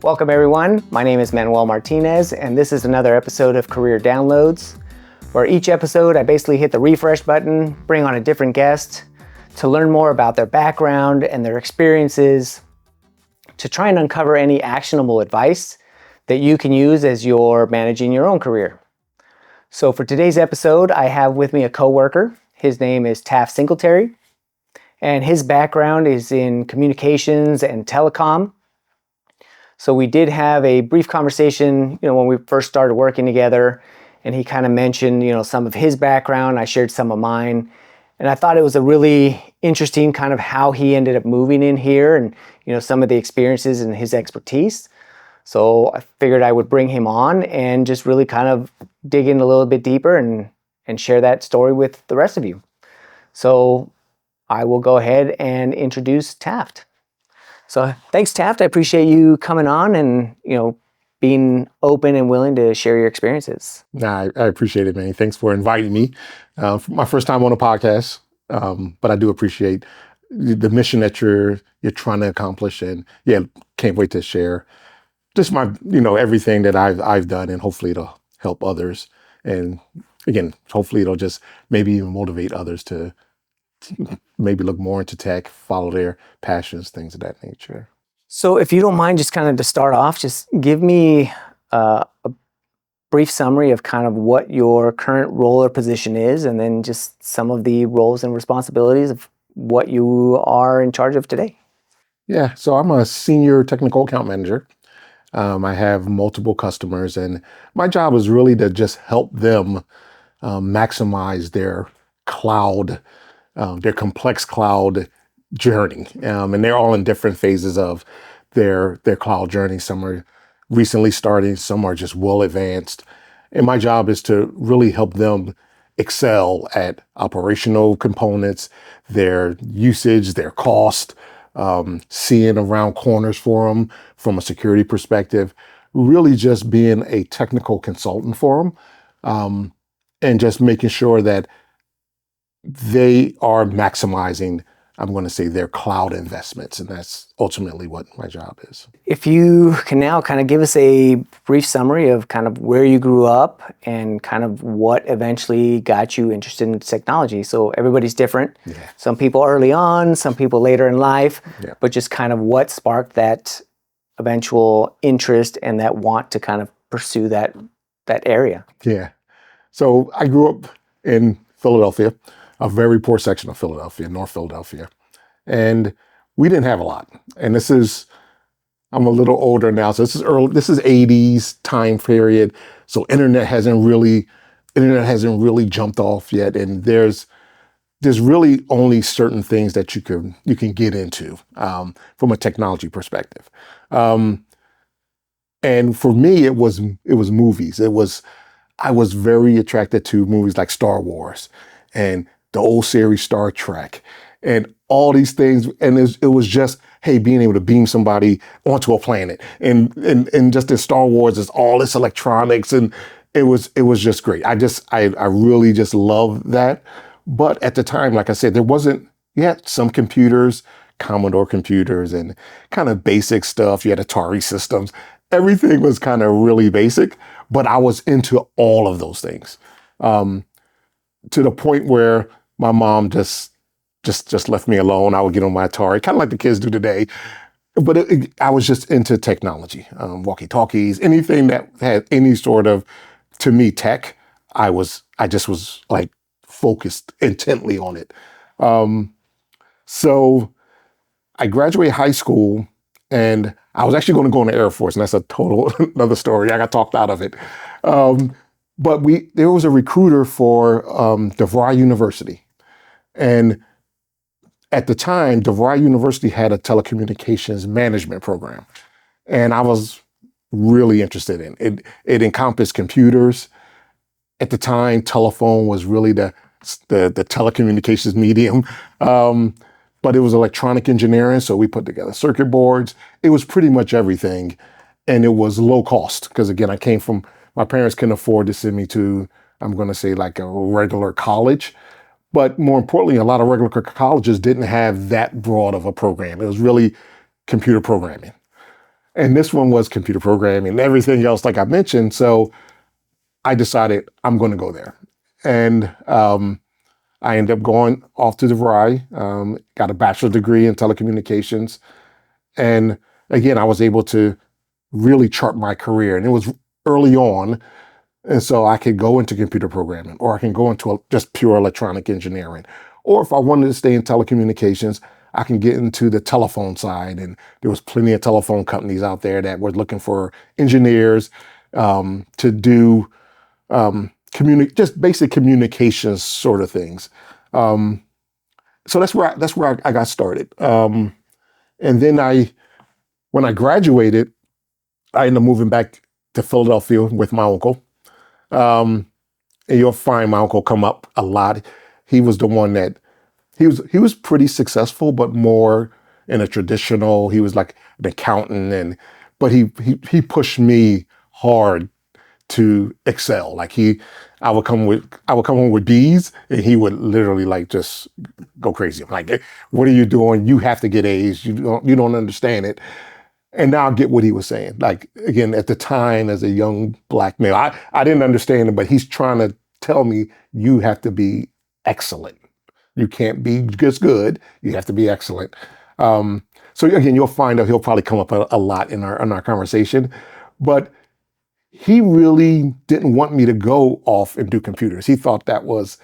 Welcome everyone, my name is Manuel Martinez and this is another episode of Career Downloads, where each episode I basically hit the refresh button, bring on a different guest to learn more about their background and their experiences, to try and uncover any actionable advice that you can use as you're managing your own career. So for today's episode, I have with me a coworker. His name is Taft Singletary, and his background is in communications and telecom. So we did have a brief conversation, when we first started working together, and he kind of mentioned, some of his background. I shared some of mine, and I thought it was a really interesting kind of how he ended up moving in here and, some of the experiences and his expertise. So I figured I would bring him on and just really kind of dig in a little bit deeper and share that story with the rest of you. So I will go ahead and introduce Taft. So thanks, Taft. I appreciate you coming on and, being open and willing to share your experiences. I appreciate it, man. Thanks for inviting me. My first time on a podcast, but I do appreciate the mission that you're trying to accomplish, and can't wait to share just my, everything that I've done, and hopefully it'll help others. And again, hopefully it'll just maybe even motivate others to maybe look more into tech, follow their passions, things of that nature. So if you don't mind, just kind of to start off, just give me a brief summary of kind of what your current role or position is, and then just some of the roles and responsibilities of what you are in charge of today. Yeah, so I'm a senior technical account manager. I have multiple customers, and my job is really to just help them maximize their cloud, their complex cloud journey. And they're all in different phases of their cloud journey. Some are recently starting, some are just well advanced. And my job is to really help them excel at operational components, their usage, their cost, seeing around corners for them from a security perspective, really just being a technical consultant for them, and just making sure that they are maximizing, I'm going to say, their cloud investments. And that's ultimately what my job is. If you can now kind of give us a brief summary of kind of where you grew up and kind of what eventually got you interested in technology. So everybody's different. Yeah. Some people early on, some people later in life, but just kind of what sparked that eventual interest and that want to kind of pursue that area. Yeah. So I grew up in Philadelphia, a very poor section of Philadelphia, North Philadelphia. And we didn't have a lot. And I'm a little older now, so this is 80s time period. So internet hasn't really jumped off yet. And there's really only certain things that you can get into from a technology perspective. And for me, it was movies. I was very attracted to movies like Star Wars and the old series Star Trek and all these things. And it was just, hey, being able to beam somebody onto a planet. And just in Star Wars, there's all this electronics, and it was just great. I really just loved that. But at the time, like I said, there wasn't yet some computers, Commodore computers and kind of basic stuff. You had Atari systems. Everything was kind of really basic, but I was into all of those things. To the point where my mom just left me alone. I would get on my Atari, kind of like the kids do today. But I was just into technology, walkie-talkies, anything that had any sort of, to me, tech. I just was like focused intently on it. So I graduated high school, and I was actually going to go in the Air Force, and that's a total another story. I got talked out of it. But there was a recruiter for DeVry University. And at the time, DeVry University had a telecommunications management program. And I was really interested in it. It encompassed computers. At the time, telephone was really the telecommunications medium. But it was electronic engineering. So we put together circuit boards. It was pretty much everything. And it was low cost. Because again, my parents couldn't afford to send me to, I'm going to say, like a regular college. But more importantly, a lot of regular colleges didn't have that broad of a program. It was really computer programming. And this one was computer programming and everything else, like I mentioned. So I decided I'm going to go there. And I ended up going off to DeVry, got a bachelor's degree in telecommunications. And again, I was able to really chart my career. And it was early on. And so I could go into computer programming, or I can go into just pure electronic engineering. Or if I wanted to stay in telecommunications, I can get into the telephone side. And there was plenty of telephone companies out there that were looking for engineers to do just basic communications sort of things. So that's where I got started. And then when I graduated, I ended up moving back to Philadelphia with my uncle. And you'll find my uncle come up a lot. He was the one that he was pretty successful, but more in a traditional. He was like an accountant, but he pushed me hard to excel. Like I would come home with B's, and he would literally like just go crazy. I'm like, what are you doing? You have to get A's. You don't understand it. And now I get what he was saying. Like, again, at the time, as a young black male, I didn't understand it, but he's trying to tell me you have to be excellent. You can't be just good. You have to be excellent. So again, you'll find out he'll probably come up a lot in our conversation. But he really didn't want me to go off and do computers. He thought that was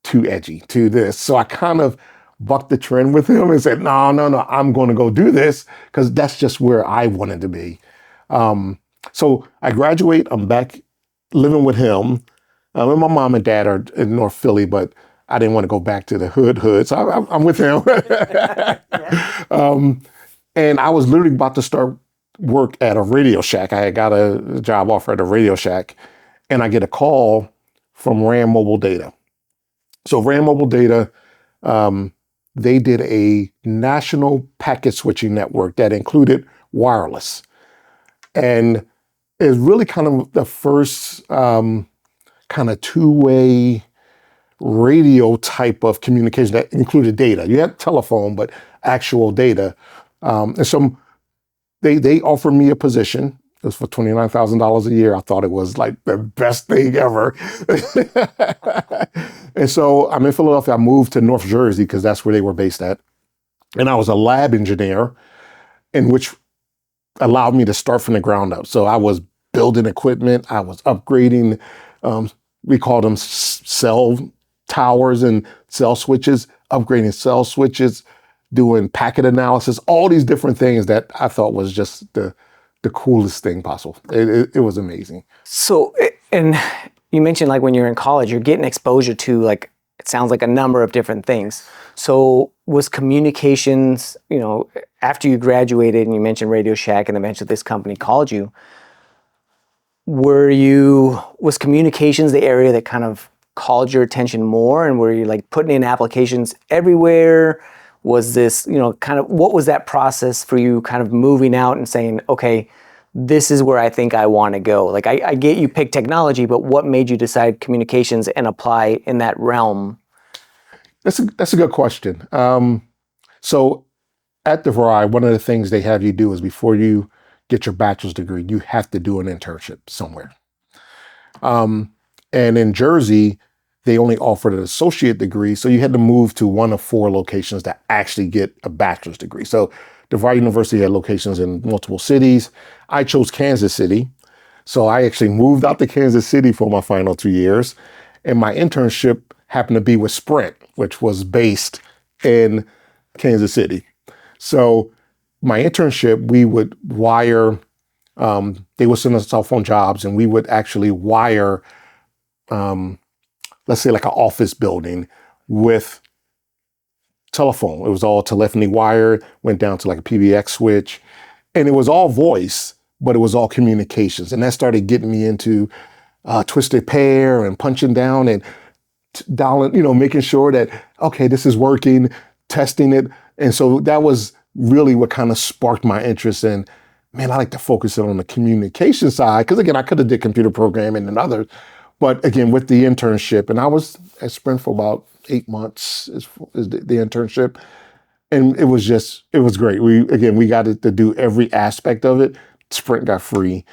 too edgy, to this. So I kind of bucked the trend with him and said, no, I'm going to go do this because that's just where I wanted to be. So I graduate, I'm back living with him. And my mom and dad are in North Philly, but I didn't want to go back to the hood. So I'm with him. And I was literally about to start work at a Radio Shack. I had got a job offer at a Radio Shack, and I get a call from RAM Mobile Data. So RAM Mobile Data, they did a national packet switching network that included wireless. And it was really kind of the first kind of two-way radio type of communication that included data. You had telephone, but actual data. And so they offered me a position. It was for $29,000 a year. I thought it was like the best thing ever. And so I'm in Philadelphia. I moved to North Jersey because that's where they were based at. And I was a lab engineer, in which allowed me to start from the ground up. So I was building equipment. I was upgrading, we called them cell towers and cell switches, upgrading cell switches, doing packet analysis, all these different things that I thought was just the coolest thing possible. It was amazing. So, and you mentioned like when you're in college, you're getting exposure to like, it sounds like a number of different things. So was communications, after you graduated and you mentioned Radio Shack and eventually this company called you, was communications the area that kind of called your attention more? And were you like putting in applications everywhere? Was this, kind of, what was that process for you kind of moving out and saying, okay, this is where I think I want to go? Like, I get you picked technology, but what made you decide communications and apply in that realm? That's a good question. So at DeVry, one of the things they have you do is before you get your bachelor's degree, you have to do an internship somewhere. And in Jersey, they only offered an associate degree, so you had to move to one of 4 locations to actually get a bachelor's degree. So DeVry University had locations in multiple cities. I chose Kansas City, so I actually moved out to Kansas City for my final 2 years, and my internship happened to be with Sprint, which was based in Kansas City. So my internship, we would wire, they would send us cell phone jobs, and we would actually wire, let's say like an office building with telephone. It was all telephony wire, went down to like a PBX switch, and it was all voice, but it was all communications. And that started getting me into twisted pair and punching down and dialing, making sure that, okay, this is working, testing it. And so that was really what kind of sparked my interest in, man, I like to focus on the communication side. Because again, I could have did computer programming and others, but again, with the internship, and I was at Sprint for about 8 months is the internship. And it was great. We got to do every aspect of it. Sprint got free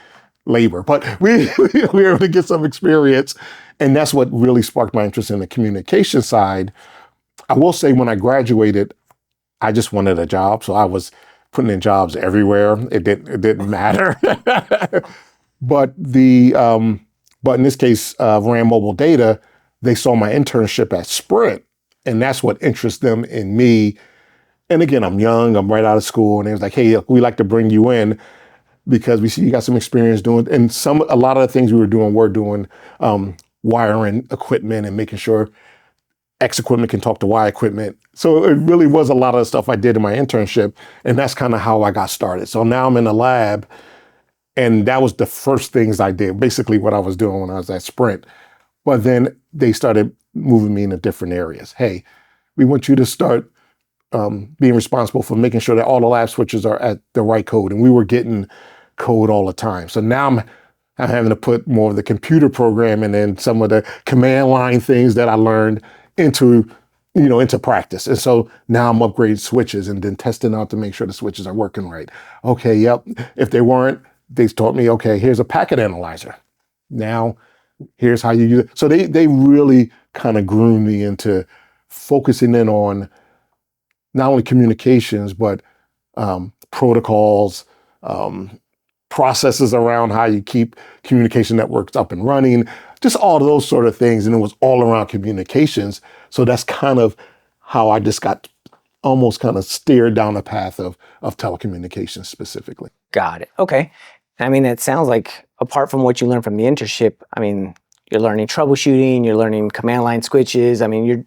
labor, but we were able to get some experience. And that's what really sparked my interest in the communication side. I will say when I graduated, I just wanted a job. So I was putting in jobs everywhere. It didn't matter. But in this case, RAM Mobile Data, they saw my internship at Sprint, and that's what interested them in me. And again, I'm young, I'm right out of school, and they was like, "Hey, we like to bring you in because we see you got some experience doing." And a lot of the things we were doing wiring equipment and making sure X equipment can talk to Y equipment. So it really was a lot of the stuff I did in my internship, and that's kind of how I got started. So now I'm in the lab. And that was the first things I did, basically what I was doing when I was at Sprint. But then they started moving me into different areas. Hey, we want you to start being responsible for making sure that all the lab switches are at the right code. And we were getting code all the time. So now I'm having to put more of the computer programming and some of the command line things that I learned into practice. And so now I'm upgrading switches and then testing out to make sure the switches are working right. Okay, yep. If they weren't, they taught me, okay, here's a packet analyzer. Now, here's how you use it. So they really kind of groomed me into focusing in on not only communications, but protocols, processes around how you keep communication networks up and running, just all of those sort of things. And it was all around communications. So that's kind of how I just got almost kind of steered down the path of telecommunications specifically. Got it. Okay. I mean, it sounds like apart from what you learned from the internship, I mean, you're learning troubleshooting, you're learning command line switches. I mean,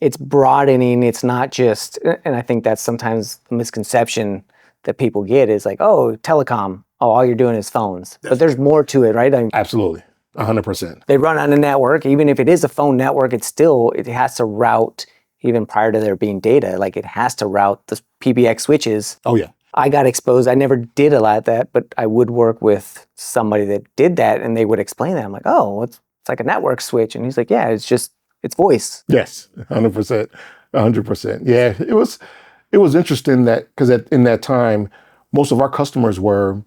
it's broadening. It's not just, and I think that's sometimes the misconception that people get is like, oh, telecom, all you're doing is phones. But there's more to it, right? I mean, absolutely. 100%. They run on a network. Even if it is a phone network, it has to route, even prior to there being data, like it has to route the PBX switches. Oh, yeah. I got exposed. I never did a lot of that, but I would work with somebody that did that, and they would explain that. I'm like, oh, it's like a network switch. And he's like, yeah, it's voice. Yes, 100%. 100%. Yeah, it was interesting that because in that time, most of our customers were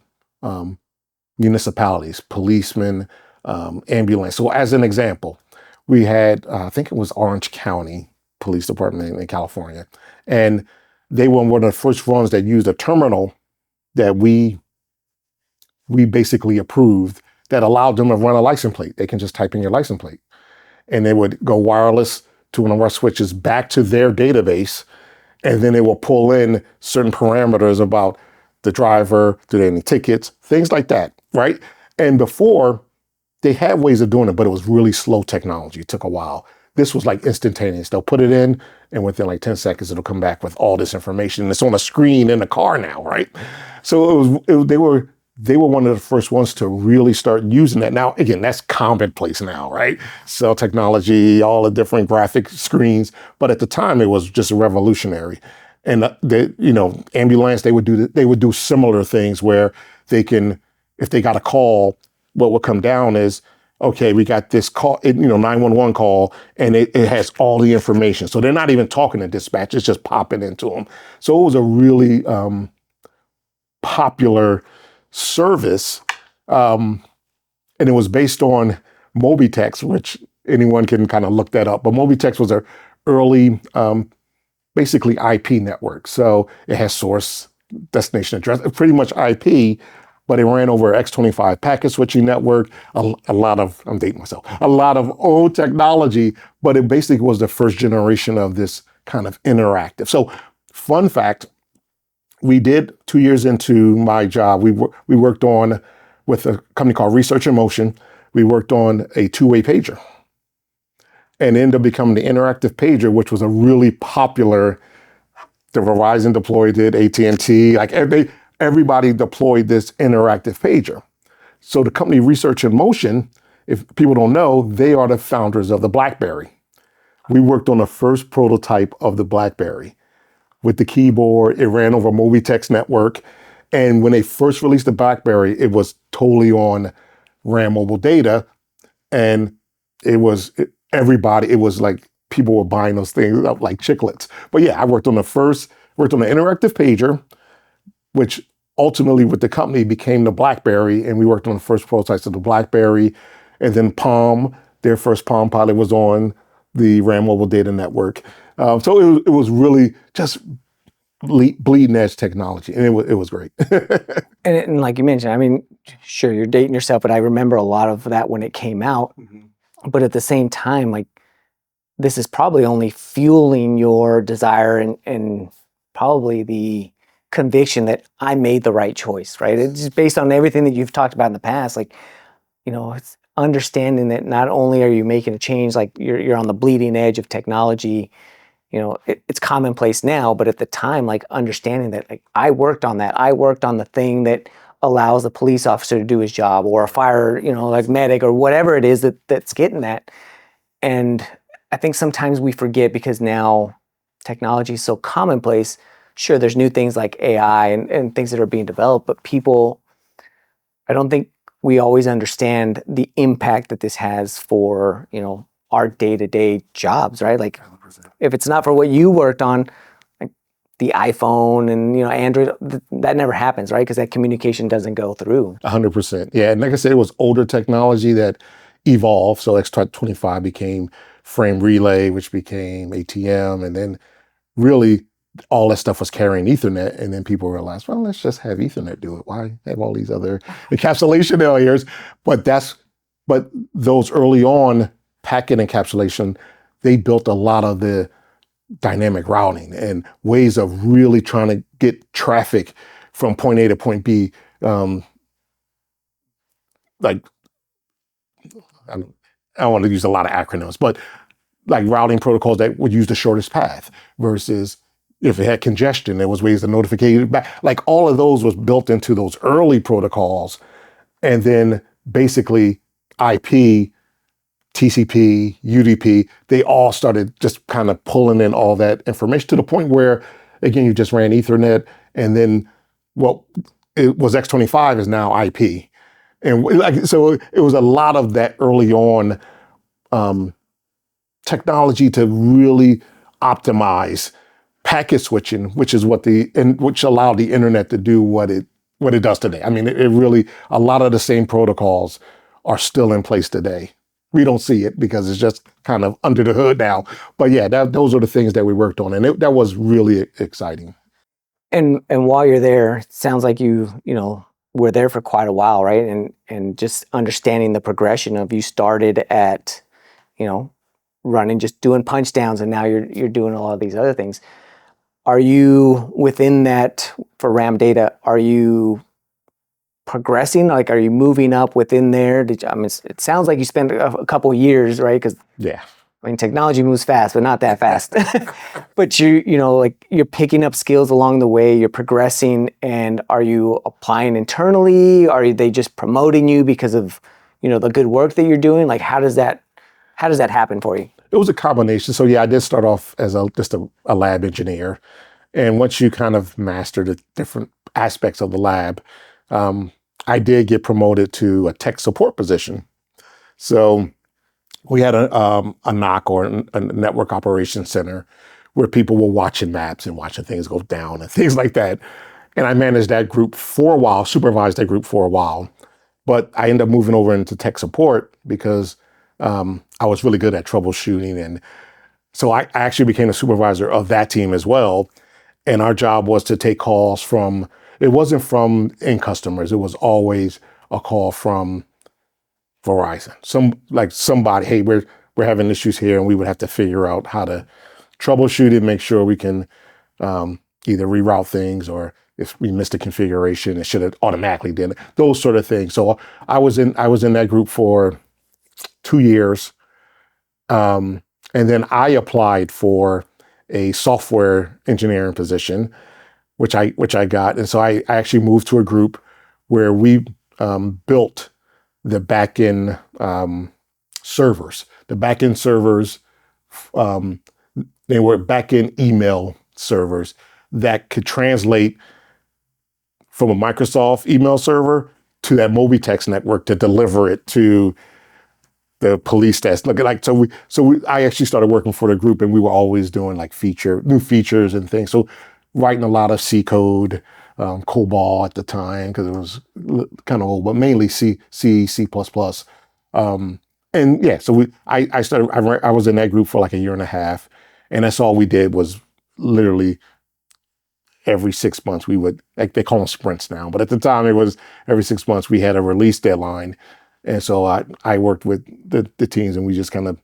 municipalities, policemen, ambulance. So as an example, we had, I think it was Orange County Police Department in California, and they were one of the first ones that used a terminal that we basically approved that allowed them to run a license plate. They can just type in your license plate, and they would go wireless to one of our switches back to their database, and then they will pull in certain parameters about the driver, do they have any tickets, things like that, right? And before, they had ways of doing it, but it was really slow technology. It took a while. This was like instantaneous. They'll put it in, and within like 10 seconds, it'll come back with all this information. It's on a screen in the car now, right? So they were one of the first ones to really start using that. Now, again, that's commonplace now, right? Cell technology, all the different graphic screens. But at the time, it was just revolutionary. And ambulance, they would do similar things where they can, if they got a call, what would come down is, okay, we got this call, 911 call, and it has all the information. So they're not even talking to dispatch, it's just popping into them. So it was a really popular service. And it was based on Mobitex, which anyone can kind of look that up. But Mobitex was an early, basically IP network. So it has source, destination address, pretty much IP, but it ran over X25 packet switching network, a lot of, I'm dating myself, a lot of old technology, but it basically was the first generation of this kind of interactive. So fun fact, we did 2 years into my job, we worked on, with a company called Research in Motion, we worked on a two-way pager and ended up becoming the interactive pager, which was a really popular, the Verizon deployed it, AT&T, like everybody deployed this interactive pager. So the company Research in Motion, if people don't know, they are the founders of the BlackBerry. We worked on the first prototype of the BlackBerry with the keyboard. It ran over Mobitex network. And when they first released the BlackBerry, it was totally on RAM Mobile Data. And it was like people were buying those things up like chiclets. But yeah, I worked on the interactive pager, which ultimately with the company became the BlackBerry, and we worked on the first prototypes of the BlackBerry, and then Palm, their first Palm pilot was on the RAM Mobile Data Network. So it was really just bleeding edge technology, and it was great. And like you mentioned, I mean, sure, you're dating yourself, but I remember a lot of that when it came out. Mm-hmm. But at the same time, like, this is probably only fueling your desire and probably the conviction that I made the right choice, right? It's just based on everything that you've talked about in the past. Like, it's understanding that not only are you making a change, like you're on the bleeding edge of technology. It's commonplace now, but at the time, like, understanding that, like, I worked on that. I worked on the thing that allows a police officer to do his job, or a fire, like medic, or whatever it is that's getting that. And I think sometimes we forget, because now technology is so commonplace. Sure, there's new things like AI and things that are being developed, but I don't think we always understand the impact that this has for, our day-to-day jobs, right? Like, 100%. If it's not for what you worked on, like the iPhone and, Android, that never happens, right? Because that communication doesn't go through. 100%. Yeah, and like I said, it was older technology that evolved. So X25 became frame relay, which became ATM, and then really all that stuff was carrying Ethernet, and then people realized, well, let's just have Ethernet do it. Why have all these other encapsulation layers? But those early on packet encapsulation, they built a lot of the dynamic routing and ways of really trying to get traffic from point A to point B. Like, I don't want to use a lot of acronyms, but like routing protocols that would use the shortest path versus if it had congestion, there was ways to notify you back. Like, all of those was built into those early protocols. And then basically IP, TCP, UDP, they all started just kind of pulling in all that information to the point where, again, you just ran Ethernet, and then it was X25 is now IP. And so it was a lot of that early on technology to really optimize packet switching, which allowed the internet to do what it does today. I mean, it really, a lot of the same protocols are still in place today. We don't see it because it's just kind of under the hood now. But yeah, those are the things that we worked on, and that was really exciting. And while you're there, it sounds like you were there for quite a while, right? And just understanding the progression of, you started at, running, just doing punch downs, and now you're doing all of these other things. Are you within that for RAM data? Are you progressing? Like, are you moving up within there? It sounds like you spent a couple of years, right? Because yeah, I mean, technology moves fast, but not that fast. But you're picking up skills along the way. You're progressing, and are you applying internally? Are they just promoting you because of the good work that you're doing? Like, how does that happen for you? It was a combination. So yeah, I did start off as just a lab engineer. And once you kind of master the different aspects of the lab, I did get promoted to a tech support position. So we had a NOC, or a network operations center, where people were watching maps and watching things go down and things like that. And I managed that group for a while, supervised that group for a while. But I ended up moving over into tech support because I was really good at troubleshooting. And so I actually became a supervisor of that team as well. And our job was to take calls it wasn't from end customers. It was always a call from Verizon. Somebody, hey, we're having issues here, and we would have to figure out how to troubleshoot it, make sure we can either reroute things, or if we missed a configuration, it should have automatically done it. Those sort of things. So I was in that group for 2 years. And then I applied for a software engineering position, which I got. And so I actually moved to a group where we built the back-end servers. The back-end servers, they were back-end email servers that could translate from a Microsoft email server to that Mobitex network to deliver it to the police test. Look at like I actually started working for the group, and we were always doing like new features and things. So writing a lot of C code, COBOL at the time because it was kind of old, but mainly C++. And yeah, so I was in that group for like a year and a half, and that's all we did was literally every 6 months we would, like they call them sprints now, but at the time it was every 6 months we had a release deadline. And so I worked with the teams, and we just kind of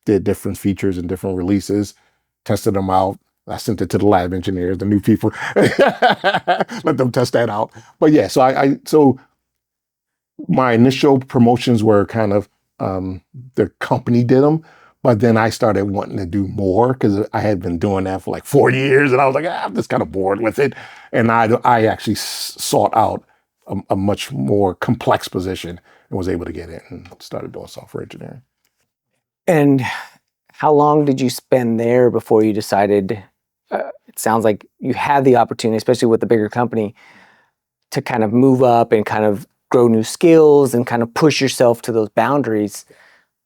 did different features and different releases, tested them out. I sent it to the lab engineers, the new people, let them test that out. But yeah, so my initial promotions were kind of the company did them, but then I started wanting to do more because I had been doing that for like 4 years, and I was like, I'm just kind of bored with it. And I actually sought out a much more complex position and was able to get in and started doing software engineering. And how long did you spend there before you decided, it sounds like you had the opportunity, especially with the bigger company, to kind of move up and kind of grow new skills and kind of push yourself to those boundaries.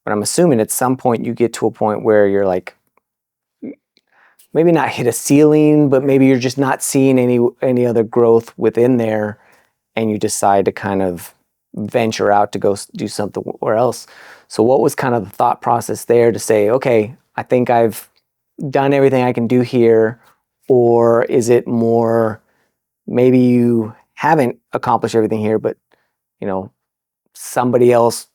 But I'm assuming at some point you get to a point where you're like, maybe not hit a ceiling, but maybe you're just not seeing any other growth within there, and you decide to kind of venture out to go do something else. So what was kind of the thought process there to say, okay, I think I've done everything I can do here? Or is it more, maybe you haven't accomplished everything here, but somebody else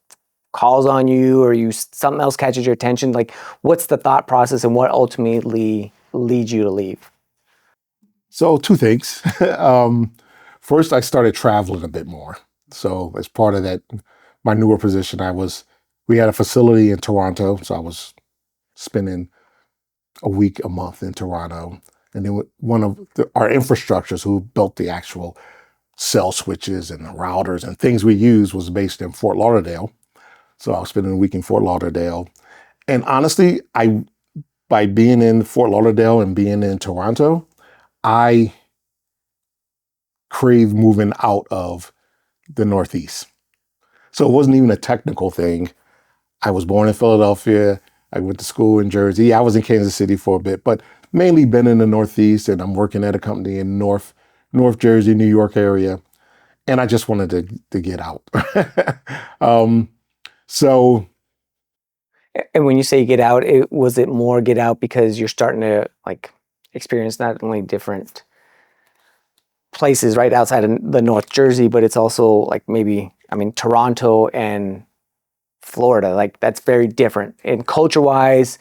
calls on you, or something else catches your attention? Like, what's the thought process, and what ultimately leads you to leave? So two things. First, I started traveling a bit more. So as part of that, my newer position, we had a facility in Toronto. So I was spending a week, a month in Toronto. And then one of our infrastructures who built the actual cell switches and the routers and things we use was based in Fort Lauderdale. So I was spending a week in Fort Lauderdale. And honestly, by being in Fort Lauderdale and being in Toronto, I crave moving out of the Northeast. So it wasn't even a technical thing. I was born in Philadelphia. I went to school in Jersey. I was in Kansas City for a bit, but mainly been in the Northeast, and I'm working at a company in North Jersey, New York area. And I just wanted to get out. So. And when you say get out, was it more get out because you're starting to like experience not only different places right outside of the North Jersey, but it's also like maybe, Toronto and Florida, like that's very different. And culture-wise,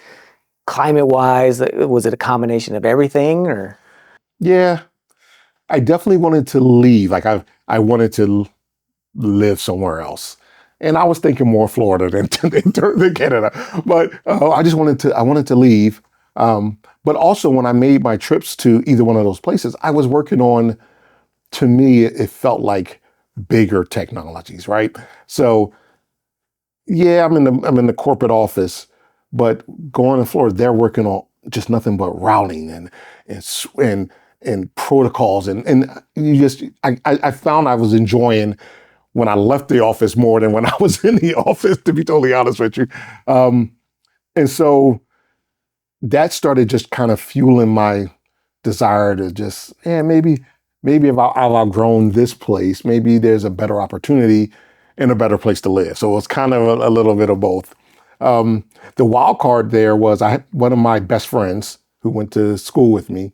climate-wise, was it a combination of everything, or? Yeah, I definitely wanted to leave. Like I wanted to live somewhere else. And I was thinking more Florida than Canada, but I wanted to leave. But also when I made my trips to either one of those places, I was working on, to me, it felt like bigger technologies, right? So yeah, I'm in the corporate office, but going to Florida, they're working on just nothing but routing and protocols. And I found I was enjoying when I left the office more than when I was in the office, to be totally honest with you. And so that started just kind of fueling my desire to just, maybe if I've outgrown this place, maybe there's a better opportunity and a better place to live. So it's kind of a little bit of both. The wild card there was I had one of my best friends who went to school with me,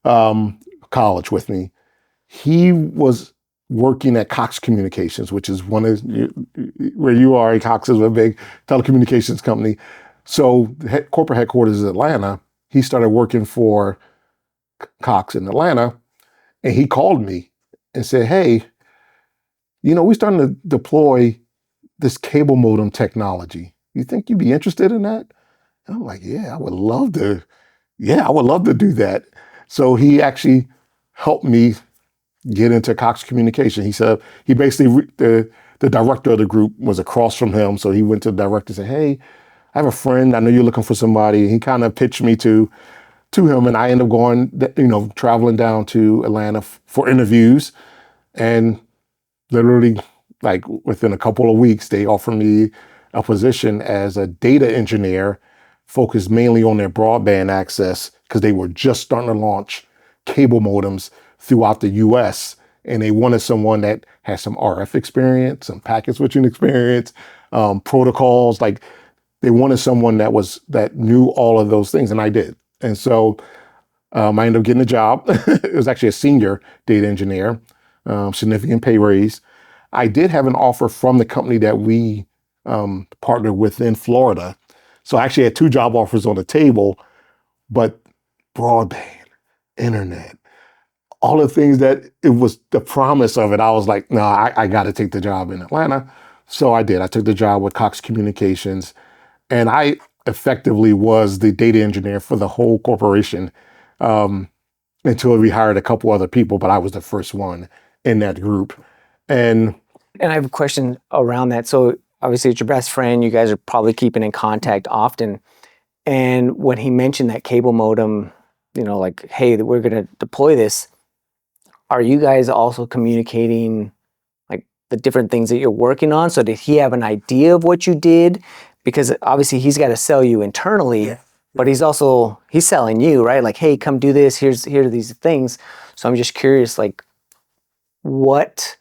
college with me. He was working at Cox Communications, which is where you are. Cox is a big telecommunications company. So corporate headquarters is Atlanta. He started working for Cox in Atlanta, and he called me and said, "Hey, we're starting to deploy this cable modem technology. You think you'd be interested in that?" And I'm like, "Yeah, I would love to. Yeah, I would love to do that." So he actually helped me get into Cox Communication. He said he basically the director of the group was across from him, so he went to the director and said, "Hey, I have a friend. I know you're looking for somebody." He kind of pitched me to him, and I ended up going, traveling down to Atlanta for interviews, and literally, like within a couple of weeks, they offered me a position as a data engineer focused mainly on their broadband access because they were just starting to launch cable modems throughout the US. And they wanted someone that had some RF experience, some packet switching experience, protocols. Like they wanted someone that knew all of those things, and I did. And so I ended up getting a job. It was actually a senior data engineer, significant pay raise. I did have an offer from the company that we partnered with in Florida. So I actually had 2 job offers on the table, but broadband, internet, all the things that it was the promise of it, I was like, no, I got to take the job in Atlanta. So I did. I took the job with Cox Communications, and I effectively was the data engineer for the whole corporation until we hired a couple other people, but I was the first one in that group. And I have a question around that. So obviously it's your best friend. You guys are probably keeping in contact often. And when he mentioned that cable modem, like, hey, we're going to deploy this, are you guys also communicating like the different things that you're working on? So did he have an idea of what you did? Because obviously he's got to sell you internally, but he's selling you, right? Like, hey, come do this. Here are these things. So I'm just curious, like, what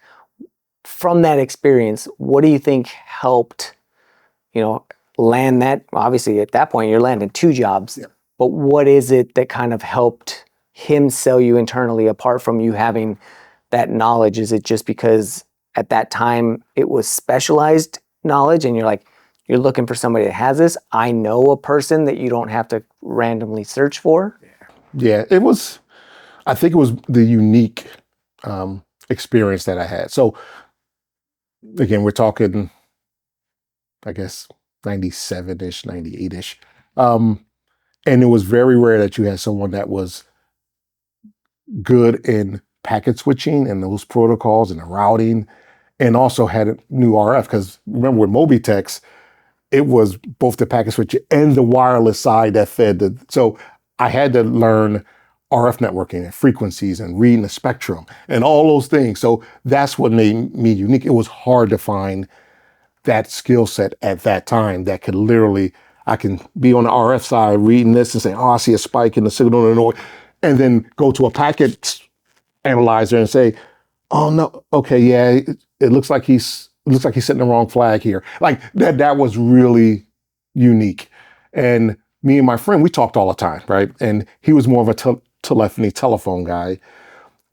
from that experience, what do you think helped, land that? Obviously at that point you're landing 2 jobs, but what is it that kind of helped him sell you internally apart from you having that knowledge? Is it just because at that time it was specialized knowledge and you're looking for somebody that has this? I know a person that you don't have to randomly search for. Yeah, I think it was the unique experience that I had. So again, we're talking, I guess, 97-ish, 98-ish. And it was very rare that you had someone that was good in packet switching and those protocols and the routing, and also had new RF. Because remember with Mobitex, it was both the packet switch and the wireless side that fed so I had to learn RF networking and frequencies and reading the spectrum and all those things. So that's what made me unique. It was hard to find that skill set at that time that could literally, I can be on the RF side reading this and say, oh, I see a spike in the signal and noise, and then go to a packet analyzer and say, oh no, okay, yeah, it looks like he's setting the wrong flag here. Like that was really unique. And me and my friend, we talked all the time, right? And he was more of a telephony, telephone guy.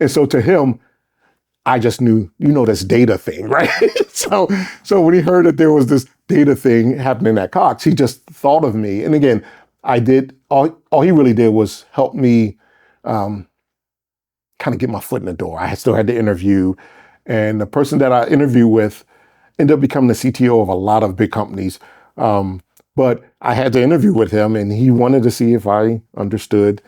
And so to him, I just knew, this data thing, right? So when he heard that there was this data thing happening at Cox, he just thought of me. And again, all he really did was help me kind of get my foot in the door. I still had to interview. And the person that I interviewed with ended up becoming the CTO of a lot of big companies. But I had to interview with him, and he wanted to see if I understood.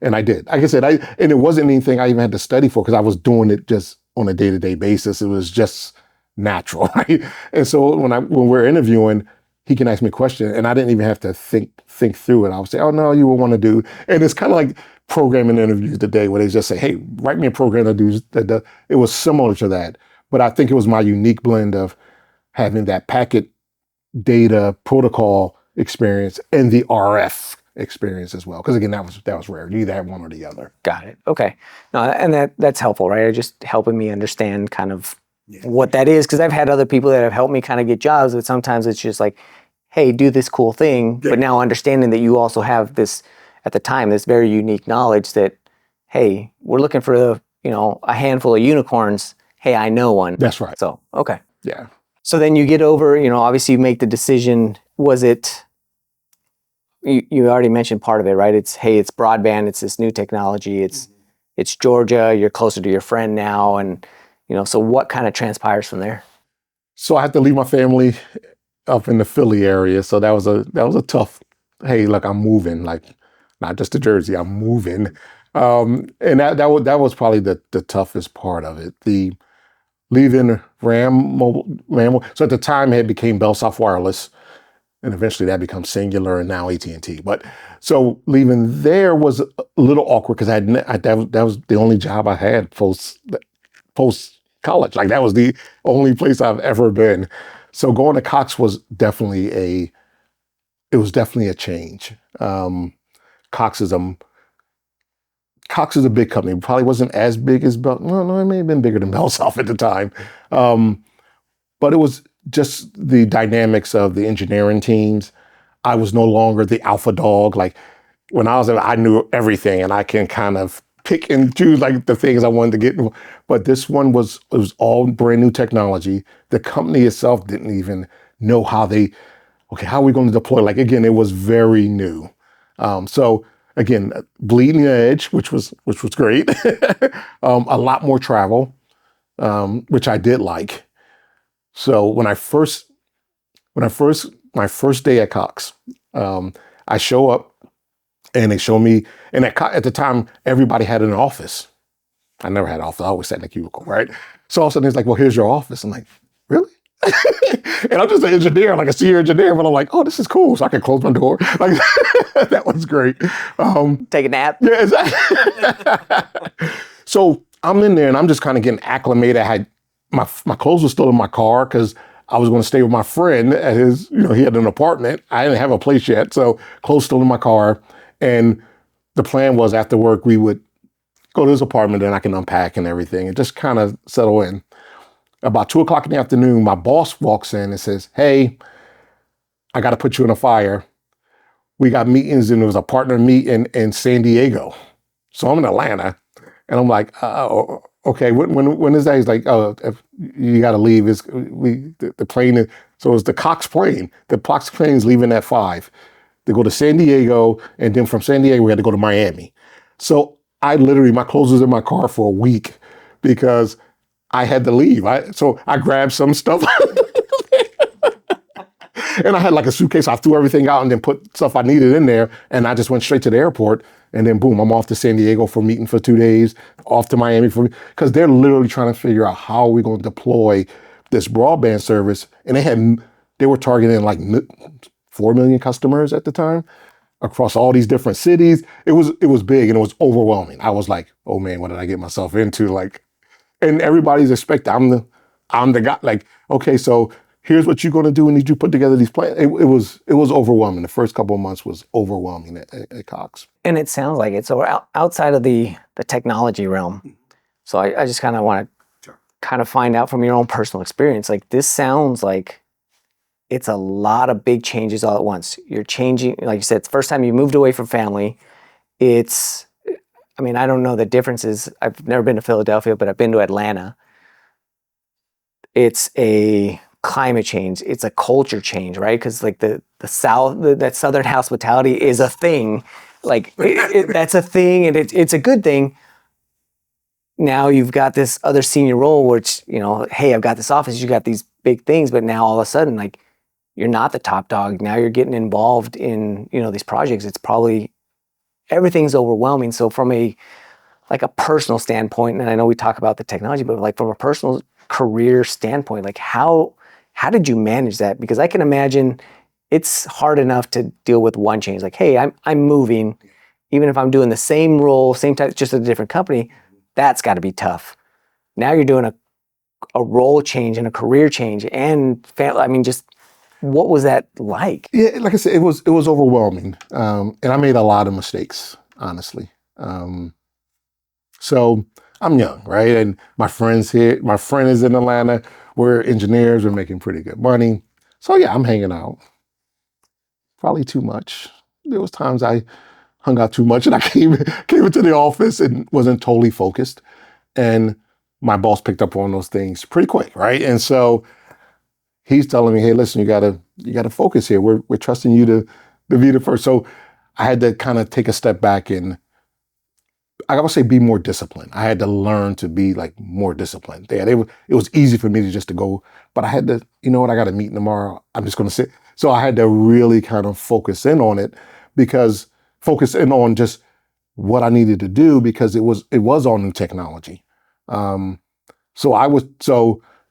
And I did. Like I said, and it wasn't anything I even had to study for because I was doing it just on a day-to-day basis. It was just natural, right? And so when we're interviewing, he can ask me a question, and I didn't even have to think through it. I would say, "Oh no, you will want to do," and it's kind of like programming interviews today, where they just say, "Hey, write me a program that does that." It was similar to that, but I think it was my unique blend of having that packet data protocol experience and the RF experience as well. Because again, that was rare. You either have one or the other. Got it. Okay. No, and that's helpful, right? Just helping me understand kind of what that is. Because I've had other people that have helped me kind of get jobs, but sometimes it's just like, hey, do this cool thing. Yeah. But now understanding that you also have this, at the time, this very unique knowledge that, hey, we're looking for a handful of unicorns. Hey, I know one. That's right. So, okay. Yeah. So then you get over, obviously you make the decision. Was it, you already mentioned part of it, right? It's broadband, it's this new technology, it's Georgia, you're closer to your friend now, and so what kind of transpires from there? So I had to leave my family up in the Philly area. So that was a tough, hey, look, I'm moving, like not just to Jersey, I'm moving. And that was probably the toughest part of it. The leaving RAM. So at the time it became Bell South Wireless, and eventually that becomes Singular and now AT&T. But so leaving there was a little awkward because that was the only job I had post college. Like that was the only place I've ever been. So going to Cox was definitely a change. Cox is a Cox is a big company. It probably wasn't as big as Bell. No, it may have been bigger than Bell South at the time. But it was just the dynamics of the engineering teams. I was no longer the alpha dog. Like when I was there, I knew everything and I can kind of pick and choose like the things I wanted to get. But this one it was all brand new technology. The company itself didn't even know how are we going to deploy? Like, again, it was very new. So again, bleeding edge, which was great. A lot more travel, which I did like. So my first day at Cox, I show up and they show me, and at the time, everybody had an office. I never had an office. I always sat in a cubicle, right? So all of a sudden it's like, well, here's your office. I'm like, really? And I'm just an engineer, like a senior engineer, but I'm like, oh, this is cool. So I can close my door. Like that was great. Take a nap. Yeah, exactly. So I'm in there and I'm just kind of getting acclimated. I had my clothes were still in my car because I was going to stay with my friend at his, he had an apartment. I didn't have a place yet. So clothes still in my car. And the plan was after work, we would go to his apartment and I can unpack and everything and just kind of settle in. About 2:00 in the afternoon, my boss walks in and says, hey, I got to put you in a fire. We got meetings and there was a partner meeting in San Diego. So I'm in Atlanta and I'm like, okay, when is that? He's like, oh, if you got to leave. The plane, so it's the Cox plane. The Cox plane is leaving at 5. They go to San Diego, and then from San Diego, we had to go to Miami. So I literally, my clothes was in my car for a week because I had to leave. So I grabbed some stuff. And I had like a suitcase. I threw everything out and then put stuff I needed in there. And I just went straight to the airport. And then boom, I'm off to San Diego for a meeting for 2 days, off to Miami because they're literally trying to figure out how are we going to deploy this broadband service. And they were targeting like 4 million customers at the time across all these different cities. It was big and it was overwhelming. I was like, oh man, what did I get myself into? Like, and everybody's expecting I'm the guy. Like, okay, so here's what you're going to do. And need you put together these plans. It was overwhelming. The first couple of months was overwhelming at Cox. And it sounds like it. So outside of the technology realm. So I just kind of want to kind of find out from your own personal experience. Like this sounds like it's a lot of big changes all at once. You're changing, like you said, it's the first time you moved away from family. I don't know the differences. I've never been to Philadelphia, but I've been to Atlanta. It's a climate change. It's a culture change, right? Because like the South, that Southern hospitality is a thing. Like that's a thing, and it's a good thing. Now you've got this other senior role, which, hey, I've got this office, you got these big things, but now all of a sudden, like, you're not the top dog. Now you're getting involved in, these projects. It's probably, everything's overwhelming. So from a personal standpoint, and I know we talk about the technology, but like from a personal career standpoint, like how did you manage that? Because I can imagine it's hard enough to deal with one change. Like, hey, I'm moving, even if I'm doing the same role, same type, just at a different company, that's got to be tough. Now you're doing a role change and a career change and family. Just what was that like? Yeah, like I said, it was overwhelming, and I made a lot of mistakes, honestly. So I'm young, right? And my friend is in Atlanta. We're engineers. We're making pretty good money. So yeah, I'm hanging out. Probably too much. There was times I hung out too much, and I came into the office and wasn't totally focused. And my boss picked up on those things pretty quick, right? And so he's telling me, hey, listen, you gotta focus here. We're trusting you to be the first. So I had to kind of take a step back and I would say be more disciplined. I had to learn to be like more disciplined. It was easy for me to go, but I had to, I got a meeting tomorrow. I'm just going to sit. So I had to really kind of focus in on it focus in on just what I needed to do because it was all new technology. So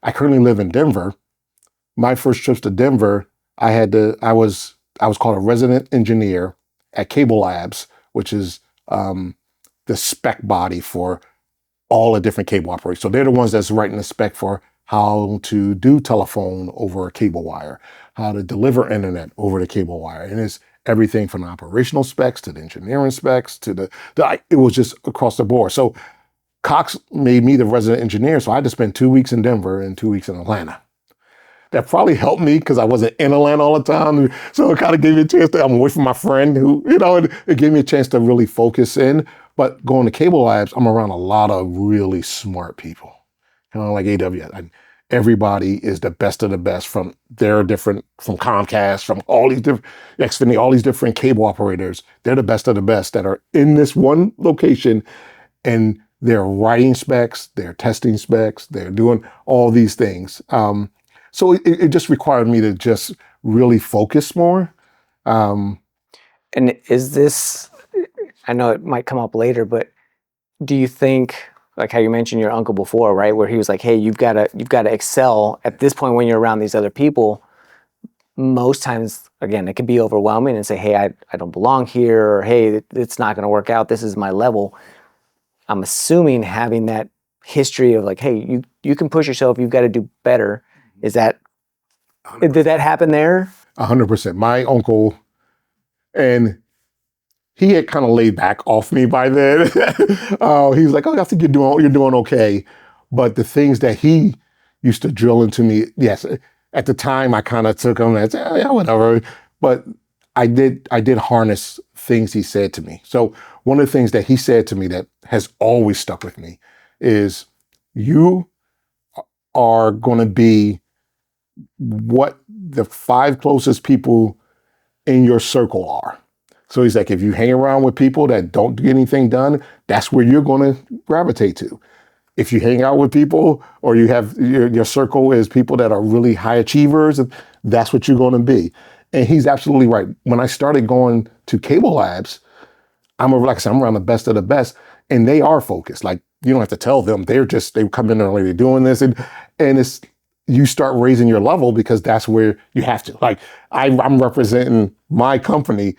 I currently live in Denver. My first trips to Denver, I was called a resident engineer at Cable Labs, which is the spec body for all the different cable operators. So they're the ones that's writing the spec for how to do telephone over a cable wire, how to deliver internet over the cable wire. And it's everything from the operational specs to the engineering specs to it was just across the board. So Cox made me the resident engineer. So I had to spend 2 weeks in Denver and 2 weeks in Atlanta. That probably helped me because I wasn't in Atlanta all the time. So it kind of gave me a chance I'm away from my friend who, it gave me a chance to really focus in. But going to Cable Labs, I'm around a lot of really smart people, like AWS. And everybody is the best of the best from Comcast, from all these different, Xfinity, all these different cable operators. They're the best of the best that are in this one location, and they're writing specs, they're testing specs, they're doing all these things. So it just required me to just really focus more. And is this, I know it might come up later, but do you think, like how you mentioned your uncle before, right? Where he was like, hey, you've got to excel at this point when you're around these other people. Most times, again, it can be overwhelming and say, hey, I don't belong here, or hey, it's not going to work out. This is my level. I'm assuming having that history of like, hey, you can push yourself. You've got to do better. Did that happen there? 100%. My uncle, and he had kind of laid back off me by then. He was like, "Oh, I think you're doing okay." But the things that he used to drill into me, yes, at the time I kind of took him and said, "Oh, yeah, whatever." But I did harness things he said to me. So one of the things that he said to me that has always stuck with me is, "You are going to be what the 5 closest people in your circle are." So he's like, if you hang around with people that don't get anything done, that's where you're going to gravitate to. If you hang out with people, or you have your circle is people that are really high achievers, that's what you're going to be. And he's absolutely right. When I started going to Cable Labs, I'm around the best of the best, and they are focused. Like, you don't have to tell them. They come in early, they're doing this, and it's, you start raising your level because that's where you have to. Like, I'm representing my company.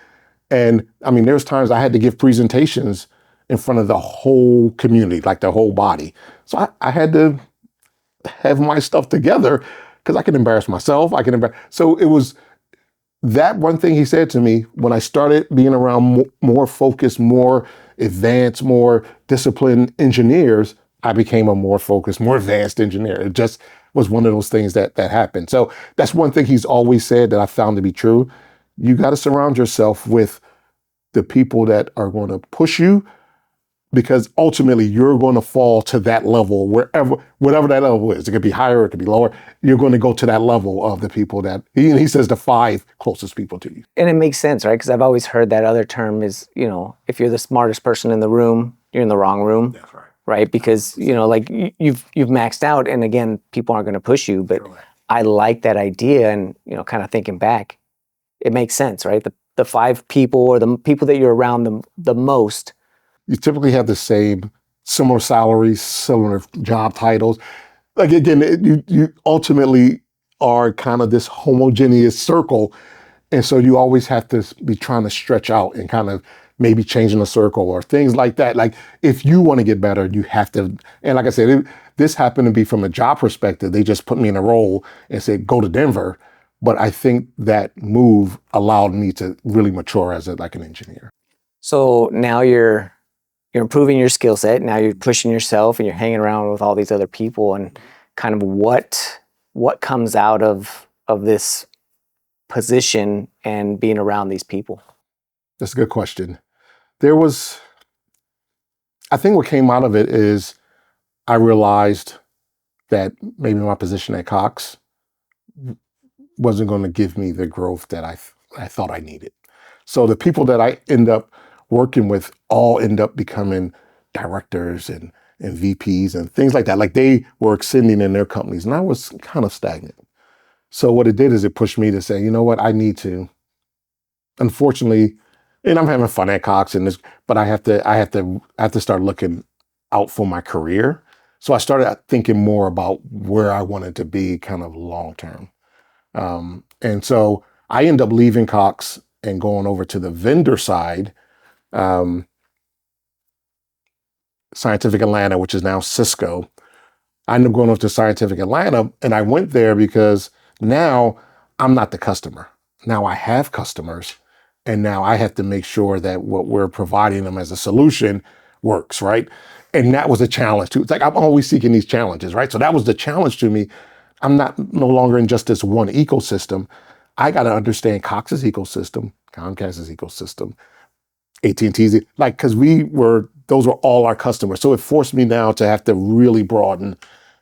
And I mean, there's times I had to give presentations in front of the whole community, like the whole body. So I had to have my stuff together because I can embarrass myself. So it was that one thing he said to me when I started being around more focused, more advanced, more disciplined engineers. I became a more focused, more advanced engineer. It just was one of those things that happened. So that's one thing he's always said that I found to be true. You got to surround yourself with the people that are going to push you, because ultimately you're going to fall to that level whatever that level is. It could be higher, it could be lower. You're going to go to that level of the people that he says the 5 closest people to you. And it makes sense, right? Because I've always heard that other term is, if you're the smartest person in the room, you're in the wrong room. That's right. Right? Because, like you've maxed out, and again, people aren't going to push you, but I like that idea, and, kind of thinking back, it makes sense, right? The 5 people, or the people that you're around the most. You typically have the similar salaries, similar job titles. Like, again, you ultimately are kind of this homogeneous circle. And so you always have to be trying to stretch out and kind of maybe changing the circle or things like that. Like, if you want to get better, you have to. And like I said, this happened to be from a job perspective. They just put me in a role and said, go to Denver. But I think that move allowed me to really mature as an engineer. So now you're improving your skill set. Now you're pushing yourself, and you're hanging around with all these other people, and kind of what comes out of this position and being around these people? That's a good question. I think what came out of it is I realized that maybe my position at Cox wasn't going to give me the growth that I thought I needed. So the people that I end up working with all end up becoming directors and VPs and things like that. Like, they were ascending in their companies, and I was kind of stagnant. So what it did is it pushed me to say, you know what, I need to, unfortunately, and I'm having fun at Cox but I have to start looking out for my career. So I started thinking more about where I wanted to be kind of long term. And so I ended up leaving Cox and going over to the vendor side, Scientific Atlanta, which is now Cisco. I ended up going off to Scientific Atlanta, and I went there because now I'm not the customer. Now I have customers, and now I have to make sure that what we're providing them as a solution works, right? And that was a challenge too. It's like I'm always seeking these challenges, right? So that was the challenge to me. I'm not no longer in just this one ecosystem. I got to understand Cox's ecosystem, Comcast's ecosystem, AT&T's, like, because those were all our customers. So it forced me now to have to really broaden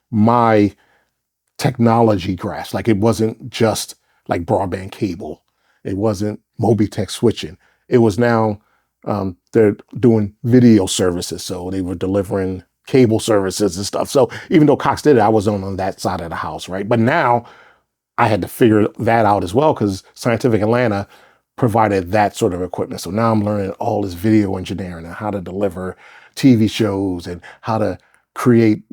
my technology grasp. Like it wasn't just like broadband cable. It wasn't Mobitech switching. It was now they're doing video services. So they were delivering cable services and stuff. So even though Cox did it, I was on that side of the house, right? But now I had to figure that out as well because Scientific Atlanta provided that sort of equipment. So now I'm learning all this video engineering and how to deliver TV shows and how to create,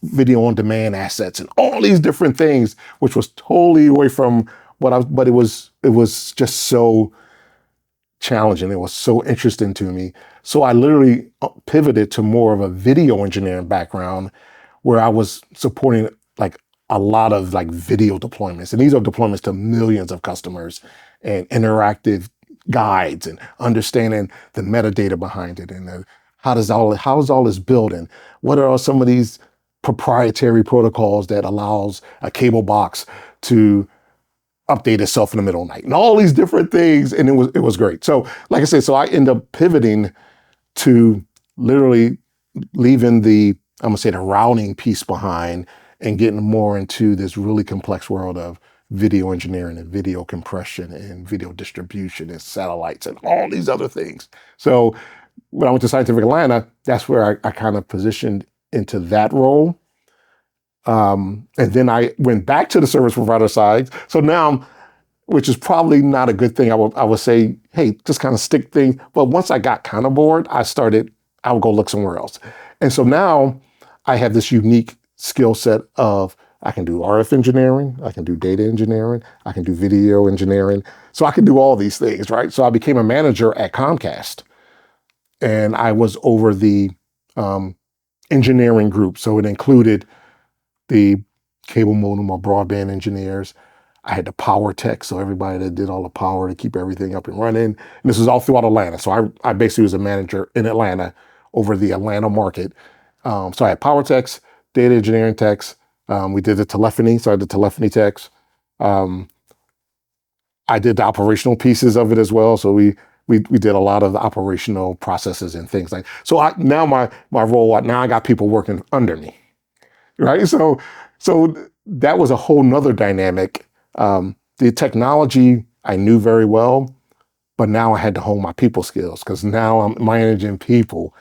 video on demand assets and all these different things, which was totally away from but it was just so challenging. It was so interesting to me. So I literally pivoted to more of a video engineering background where I was supporting like a lot of like video deployments. And these are deployments to millions of customers and interactive guides and understanding the metadata behind it and how is all this built and what are some of these proprietary protocols that allows a cable box to update itself in the middle of the night and all these different things. And it was great. So like I said, so I end up pivoting to literally leaving the routing piece behind and getting more into this really complex world of video engineering and video compression and video distribution and satellites and all these other things. So when I went to Scientific Atlanta, that's where I kind of positioned into that role. And then I went back to the service provider side. So now, which is probably not a good thing. I would say, hey, just kind of stick things. But once I got kind of bored, I would go look somewhere else. And so now I have this unique skill set of I can do RF engineering, I can do data engineering, I can do video engineering. So I can do all these things, right? So I became a manager at Comcast and I was over the engineering group. So it included the cable modem or broadband engineers. I had the power tech, so everybody that did all the power to keep everything up and running. And this is all throughout Atlanta. So I basically was a manager in Atlanta over the Atlanta market. So I had power techs, data engineering techs. We did the telephony, so I did telephony techs. I did the operational pieces of it as well. So we did a lot of the operational processes and things like. So now my role, now I got people working under me, right? So that was a whole nother dynamic. The technology I knew very well, but now I had to hone my people skills because now I'm managing people.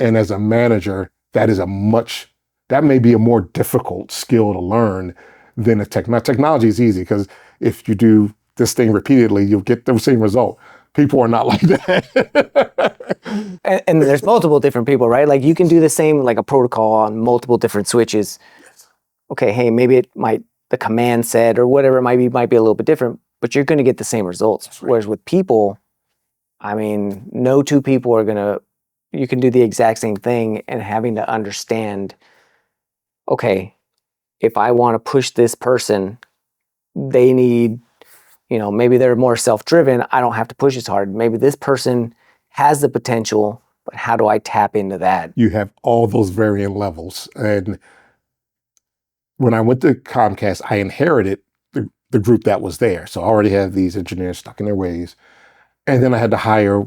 And as a manager, that may be a more difficult skill to learn than technology is easy because if you do this thing repeatedly, you'll get the same result. People are not like that. and there's multiple different people, right? Like you can do the same, like a protocol on multiple different switches. Yes. Okay, hey, maybe the command set or whatever it might be a little bit different, but you're going to get the same results. Right. Whereas with people, no two people you can do the exact same thing and having to understand, okay, if I want to push this person, they need, maybe they're more self-driven. I don't have to push as hard. Maybe this person has the potential, but how do I tap into that? You have all those varying levels. And when I went to Comcast, I inherited the group that was there. So I already had these engineers stuck in their ways. And then I had to hire,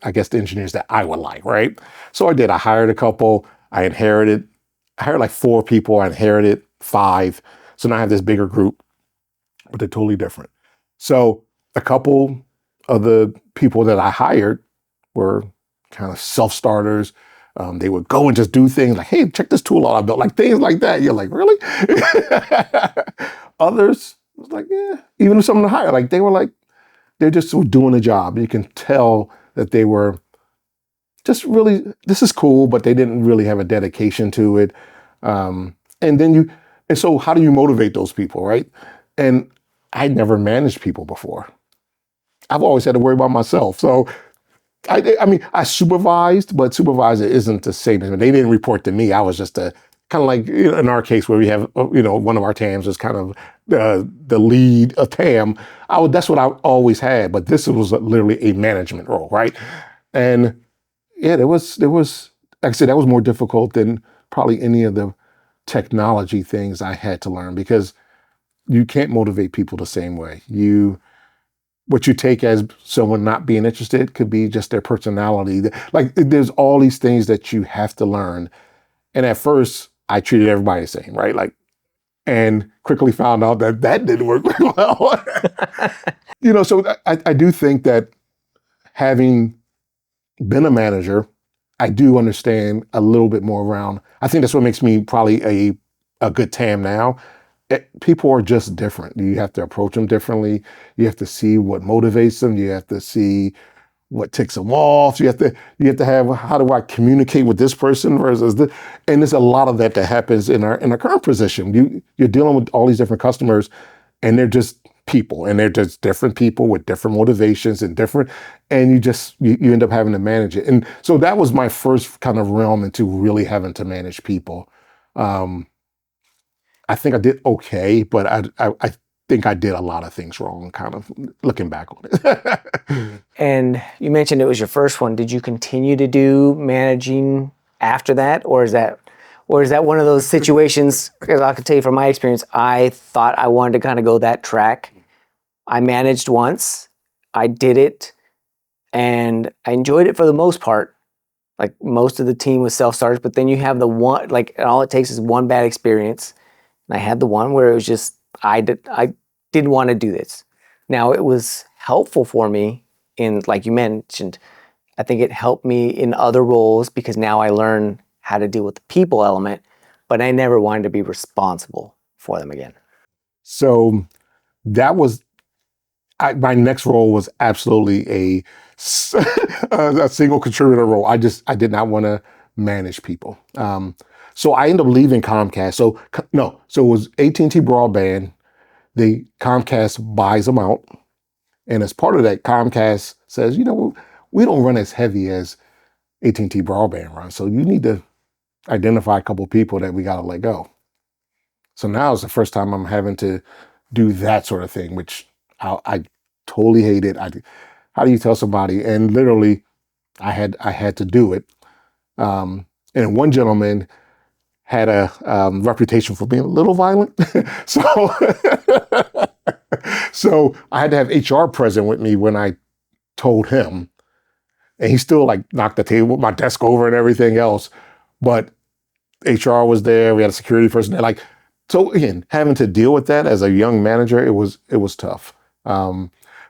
I guess, the engineers that I would like, right? So I did. I hired a couple. I hired like 4 people. I inherited 5. So now I have this bigger group, but they're totally different. So a couple of the people that I hired were kind of self-starters. They would go and just do things like, hey, check this tool out I built, like things like that. You're like, really? Others was like, yeah. Even some of the higher, like they were like, they're just doing the job. You can tell that they were just really, this is cool, but they didn't really have a dedication to it. And so how do you motivate those people, right? And I never managed people before. I've always had to worry about myself. So I supervised, but supervisor isn't the same. They didn't report to me. I was just a kind of like in our case where we have, one of our TAMs is kind of the lead of TAM. That's what I always had, but this was literally a management role, right? And yeah, there was, like I said, that was more difficult than probably any of the technology things I had to learn, because you can't motivate people the same way. What you take as someone not being interested could be just their personality. Like, there's all these things that you have to learn. And at first, I treated everybody the same, right? Like, and quickly found out that didn't work very well. So I do think that having been a manager, I do understand a little bit more around. I think that's what makes me probably a good TAM now. People are just different. You have to approach them differently. You have to see what motivates them. You have to see what ticks them off. You have to have, how do I communicate with this person versus this? And there's a lot of that happens in our current position. You're dealing with all these different customers, and they're just people, and they're just different people with different motivations and you end up having to manage it. And so that was my first kind of realm into really having to manage people. I think I did okay, but I think I did a lot of things wrong, kind of looking back on it. And you mentioned it was your first one. Did you continue to do managing after that, or is that one of those situations? Because I can tell you from my experience, I thought I wanted to kind of go that track. I managed once, I did it, and I enjoyed it for the most part. Like, most of the team was self-starters, but then you have the one, like, all it takes is one bad experience. And I had the one where it was just, I didn't want to do this. Now, it was helpful for me like you mentioned, I think it helped me in other roles, because now I learn how to deal with the people element, but I never wanted to be responsible for them again. So that was, my next role was absolutely a single contributor role. I did not want to manage people. So I ended up leaving Comcast. So it was AT&T Broadband. Comcast buys them out. And as part of that, Comcast says, we don't run as heavy as AT&T Broadband runs. So you need to identify a couple of people that we got to let go. So now it's the first time I'm having to do that sort of thing, which I totally hate it. How do you tell somebody? And literally, I had to do it. And one gentleman had a reputation for being a little violent. So I had to have HR present with me when I told him, and he still knocked the table, my desk over and everything else. But HR was there. We had a security person there. So again, having to deal with that as a young manager, it was tough.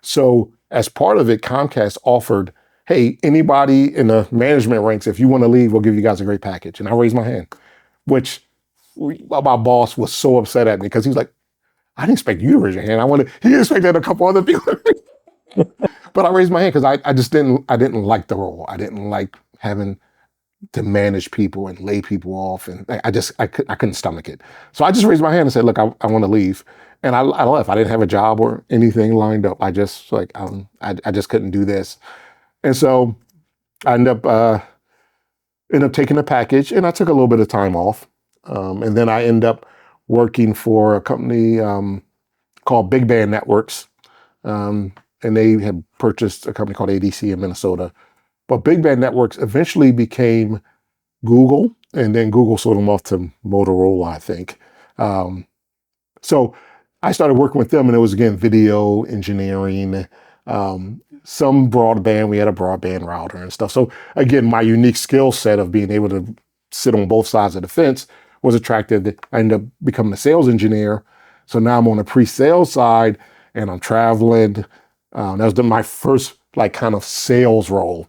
So as part of it, Comcast offered, hey, anybody in the management ranks, if you want to leave, we'll give you guys a great package. And I raised my hand, which my boss was so upset at me, because he was like, I didn't expect you to raise your hand. He expected a couple other people. But I raised my hand because I didn't like the role. I didn't like having to manage people and lay people off. And I couldn't stomach it. So I just raised my hand and said, look, I want to leave. And I left. I didn't have a job or anything lined up. I just I just couldn't do this. And so I ended up taking a package, and I took a little bit of time off. And then I ended up working for a company called Big Band Networks. And they had purchased a company called ADC in Minnesota. But Big Band Networks eventually became Google, and then Google sold them off to Motorola, I think. So I started working with them, and it was, again, video engineering, some broadband. We had a broadband router and stuff. So again, my unique skill set of being able to sit on both sides of the fence was attractive. I ended up becoming a sales engineer. So now I'm on the pre-sales side, and I'm traveling. That was my first kind of sales role.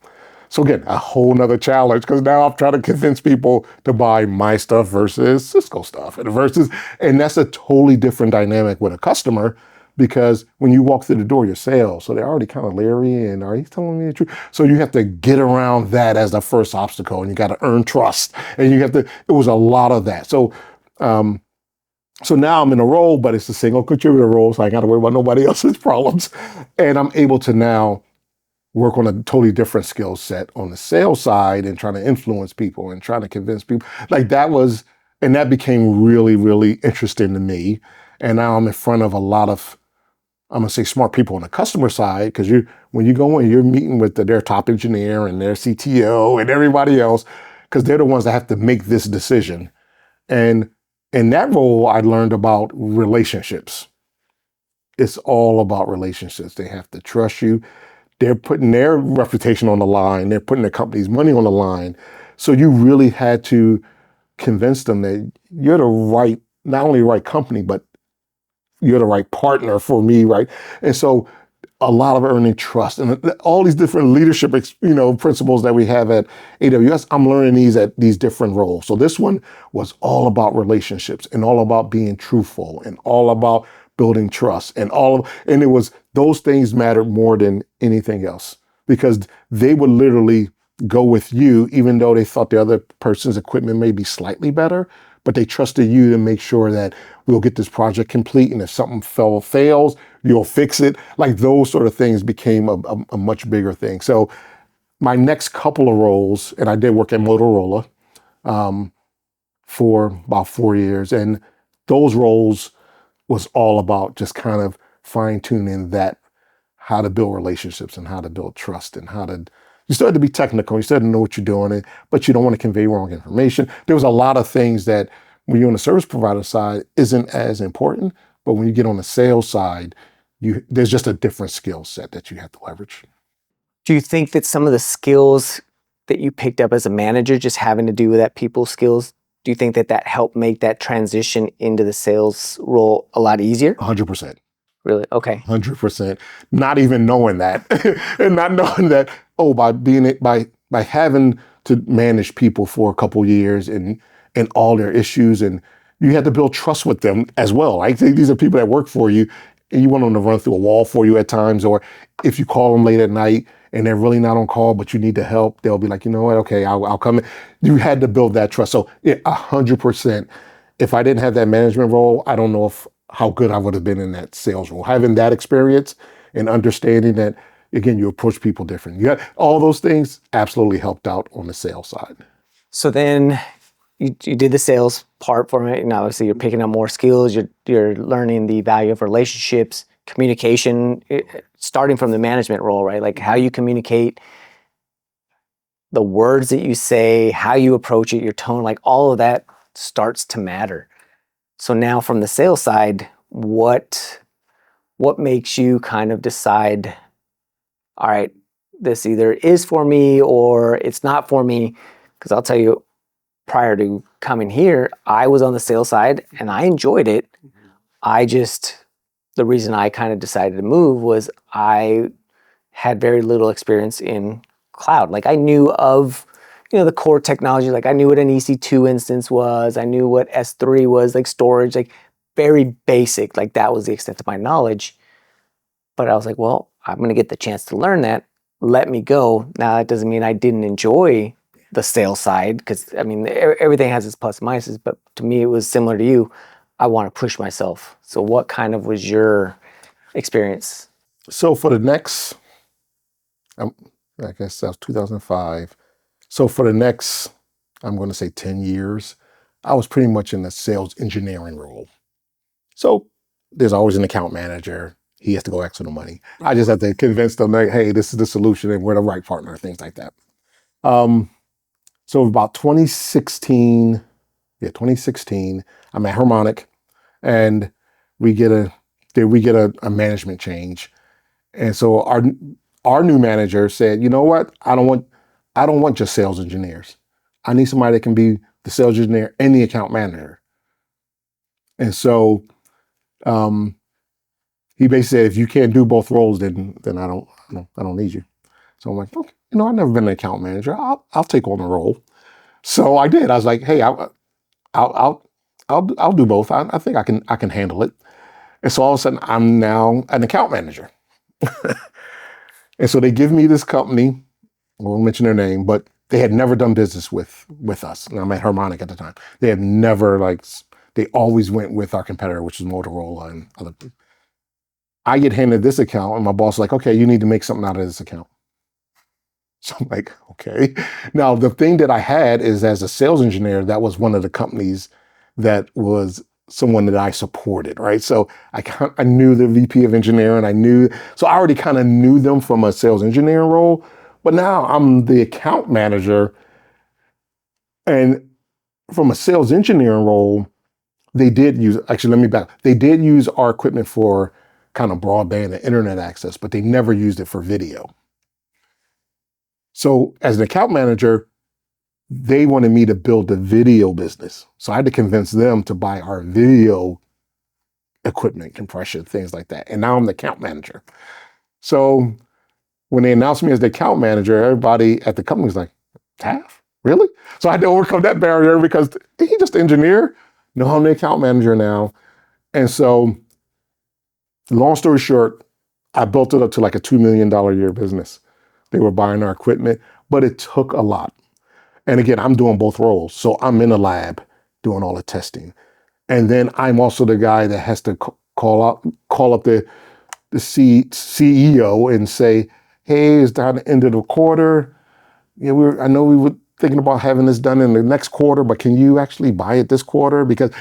So again, a whole nother challenge, because now I'm trying to convince people to buy my stuff versus Cisco stuff, and that's a totally different dynamic with a customer, because when you walk through the door, you're sales, so they're already kind of leery, and are you telling me the truth? So you have to get around that as the first obstacle, and you got to earn trust, and it was a lot of that. So now I'm in a role, but it's a single contributor role, so I got to worry about nobody else's problems, and I'm able to now work on a totally different skill set on the sales side and trying to influence people and trying to convince people. That was, And that became really, really interesting to me. And now I'm in front of a lot of, I'm gonna say, smart people on the customer side, because when you go in, you're meeting with their top engineer and their CTO and everybody else, because they're the ones that have to make this decision. And in that role, I learned about relationships. It's all about relationships. They have to trust you. They're putting their reputation on the line. They're putting their company's money on the line. So you really had to convince them that you're the right, not only right company, but you're the right partner for me, right? And so a lot of earning trust and all these different leadership, principles that we have at AWS. I'm learning these at these different roles. So this one was all about relationships and all about being truthful and all about building trust and and it was, those things mattered more than anything else, because they would literally go with you, even though they thought the other person's equipment may be slightly better, but they trusted you to make sure that we'll get this project complete. And if something fails, you'll fix it. Like those sort of things became a much bigger thing. So my next couple of roles, and I did work at Motorola for about 4 years. And those roles was all about just kind of fine tuning that, how to build relationships and how to build trust and you started to be technical, you started to know what you're doing, but you don't want to convey wrong information. There was a lot of things that when you're on the service provider side isn't as important, but when you get on the sales side, there's just a different skill set that you have to leverage. Do you think that some of the skills that you picked up as a manager, just having to do with that people skills, do you think that helped make that transition into the sales role a lot easier? 100%. Really? Okay. 100%. Not even knowing that, and not knowing that. By having to manage people for a couple years and all their issues, and you had to build trust with them as well. Like these are people that work for you, and you want them to run through a wall for you at times. Or if you call them late at night and they're really not on call, but you need the help, they'll be like, you know what? Okay, I'll come in. You had to build that trust. So 100%. If I didn't have that management role, I don't know how good I would have been in that sales role. Having that experience and understanding that, again, you approach people different. You got all those things absolutely helped out on the sales side. So then you did the sales part for it, and obviously you're picking up more skills. You're learning the value of relationships, communication, starting from the management role, right? Like how you communicate, the words that you say, how you approach it, your tone, like all of that starts to matter. So now from the sales side, what makes you kind of decide, all right, this either is for me or it's not for me? Because I'll tell you, prior to coming here, I was on the sales side and I enjoyed it. The reason I kind of decided to move was I had very little experience in cloud. Like I knew of, the core technology. Like I knew what an EC2 instance was. I knew what S3 was, like storage, like very basic. Like that was the extent of my knowledge. But I was like, well, I'm going to get the chance to learn that. Let me go. Now that doesn't mean I didn't enjoy the sales side, because everything has its plus and minuses. But to me, it was similar to you. I want to push myself. So what kind of was your experience? So for the next, I guess that was 2005. So for the next, I'm going to say 10 years, I was pretty much in the sales engineering role. So there's always an account manager. He has to go ask for the money. I just have to convince them that, hey, this is the solution and we're the right partner, things like that. So about 2016, I'm at Harmonic, and we get a management change. And so our new manager said, you know what? I don't want just sales engineers. I need somebody that can be the sales engineer and the account manager. And so he basically said, if you can't do both roles, then I don't need you. So I'm like, okay, I've never been an account manager. I'll take on the role. So I did. I was like, hey, I'll do both. I think I can handle it. And so all of a sudden, I'm now an account manager. And so they give me this company. I won't mention their name, but they had never done business with us. And I'm at Harmonic at the time. They had never they always went with our competitor, which is Motorola and other people. I get handed this account, and my boss is like, okay, you need to make something out of this account. So I'm like, okay. Now, the thing that I had is, as a sales engineer, that was one of the company's that was someone that I supported, right? So I knew the VP of engineering. So I already kind of knew them from a sales engineering role, but now I'm the account manager. And from a sales engineering role, let me back. They did use our equipment for kind of broadband and internet access, but they never used it for video. So as an account manager, they wanted me to build a video business. So I had to convince them to buy our video equipment, compression, things like that. And now I'm the account manager. So when they announced me as the account manager, everybody at the company was like, Taft? Really? So I had to overcome that barrier because he just engineer. No, I'm the account manager now. And so long story short, I built it up to like a $2 million a year business. They were buying our equipment, but it took a lot. And again, I'm doing both roles. So I'm in the lab doing all the testing. And then I'm also the guy that has to call up the CEO and say, hey, it's down the end of the quarter. Yeah, I know we were thinking about having this done in the next quarter, but can you actually buy it this quarter? Because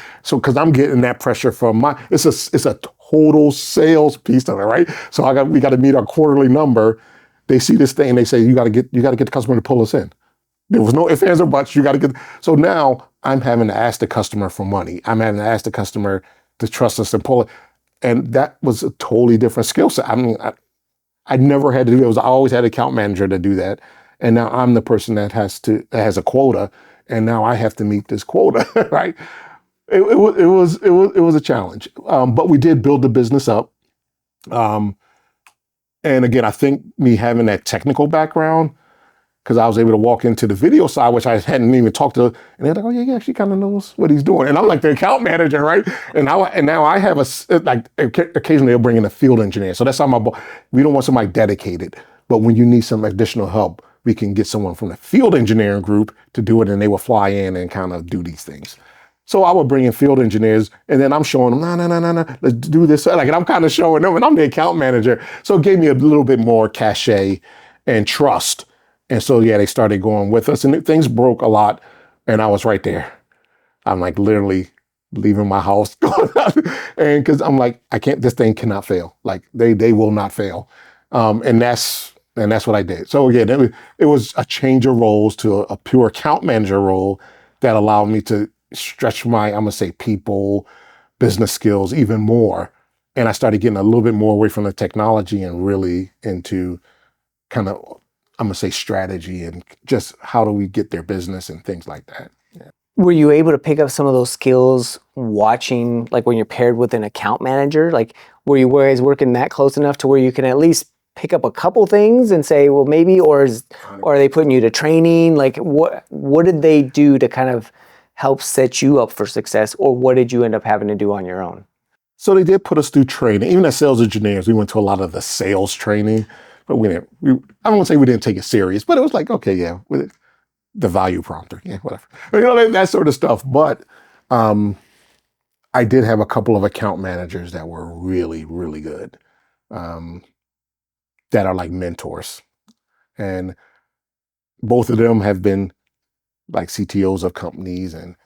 I'm getting that pressure from it's a total sales piece of it, right? So we got to meet our quarterly number. They see this thing and they say, you got to get the customer to pull us in. There was no ifs, ands, or buts. You got to get. So now I'm having to ask the customer for money. I'm having to ask the customer to trust us and pull it. And that was a totally different skill set. I mean, I never had to do it. I always had an account manager to do that. And now I'm the person that has a quota. And now I have to meet this quota, right? It was a challenge. But we did build the business up. And again, I think me having that technical background, because I was able to walk into the video side, which I hadn't even talked to, and they're like, "Oh yeah, she kind of knows what he's doing." And I'm like the account manager, right? And now I have occasionally they'll bring in a field engineer. So that's how we don't want somebody dedicated, but when you need some additional help, we can get someone from the field engineering group to do it, and they will fly in and kind of do these things. So I would bring in field engineers, and then I'm showing them, no, let's do this. And I'm kind of showing them, and I'm the account manager. So it gave me a little bit more cachet and trust. And so, yeah, they started going with us, and things broke a lot, and I was right there. I'm like literally leaving my house, and because I'm like, this thing cannot fail. Like they will not fail, and that's what I did. So again, it was a change of roles to a pure account manager role that allowed me to stretch my, I'm gonna say, people, business skills even more, and I started getting a little bit more away from the technology and really into kind of, I'm gonna say, strategy and just how do we get their business and things like that. Yeah. Were you able to pick up some of those skills watching, like when you're paired with an account manager? Like, were you guys working that close enough to where you can at least pick up a couple things and say, well, maybe, or are they putting you to training? Like, what did they do to kind of help set you up for success, or what did you end up having to do on your own? So they did put us through training. Even as sales engineers, we went to a lot of the sales training. But I don't want to say we didn't take it serious, but it was like, okay, yeah, with the value prompter, yeah, whatever. That sort of stuff. But I did have a couple of account managers that were really, really good, that are like mentors. And both of them have been like CTOs of companies, and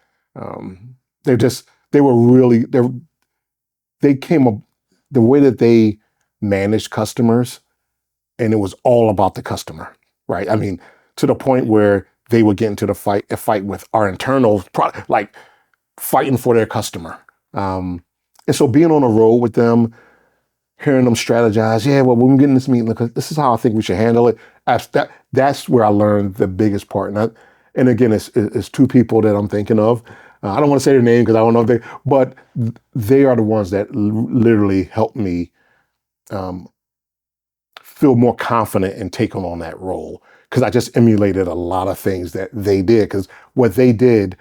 they came up, the way that they managed customers, and it was all about the customer, right? I mean, to the point where they would get into a fight with our internal product, like fighting for their customer. And so being on the road with them, hearing them strategize, yeah, well, when we get in this meeting, look, this is how I think we should handle it. That's where I learned the biggest part. And again, it's two people that I'm thinking of. I don't want to say their name because I don't know if but they are the ones that literally helped me feel more confident in taking on that role, because I just emulated a lot of things that they did, because what they did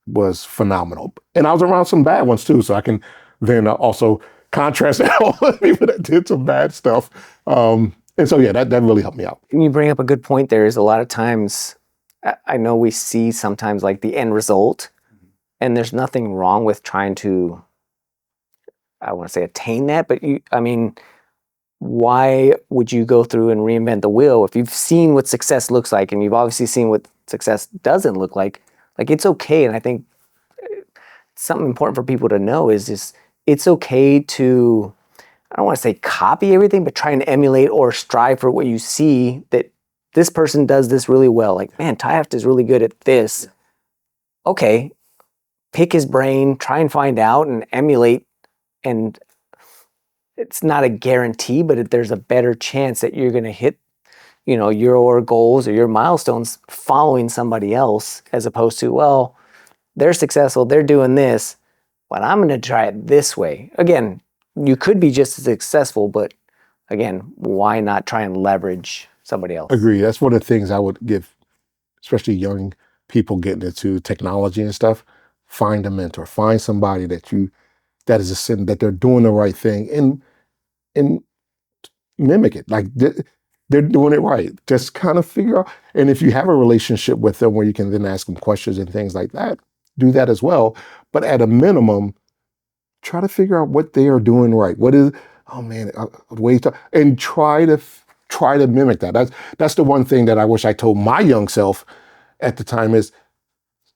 was phenomenal. And I was around some bad ones too, so I can then also contrast that all the people that did some bad stuff. And so, yeah, that really helped me out. You bring up a good point there. Is a lot of times, I know we see sometimes like the end result, and there's nothing wrong with trying to, I want to say, attain that, but why would you go through and reinvent the wheel if you've seen what success looks like, and you've obviously seen what success doesn't look like? Like, it's okay. And I think something important for people to know is just it's okay to, I don't want to say copy everything, but try and emulate or strive for what you see that this person does this really well. Like, man, Taft is really good at this. Okay, pick his brain, try and find out and emulate. And it's not a guarantee, but there's a better chance that you're going to hit, your goals or your milestones following somebody else, as opposed to, well, they're successful, they're doing this, but I'm going to try it this way. Again, you could be just as successful, but again, why not try and leverage somebody else? Agree. That's one of the things I would give, especially young people getting into technology and stuff. Find a mentor. Find somebody that is a sin, that they're doing the right thing, and mimic it. Like they're doing it right. Just kind of figure out. And if you have a relationship with them where you can then ask them questions and things like that, do that as well. But at a minimum, try to figure out what they are doing right. What is, oh man, wait, and try to mimic that. That's the one thing that I wish I told my young self at the time is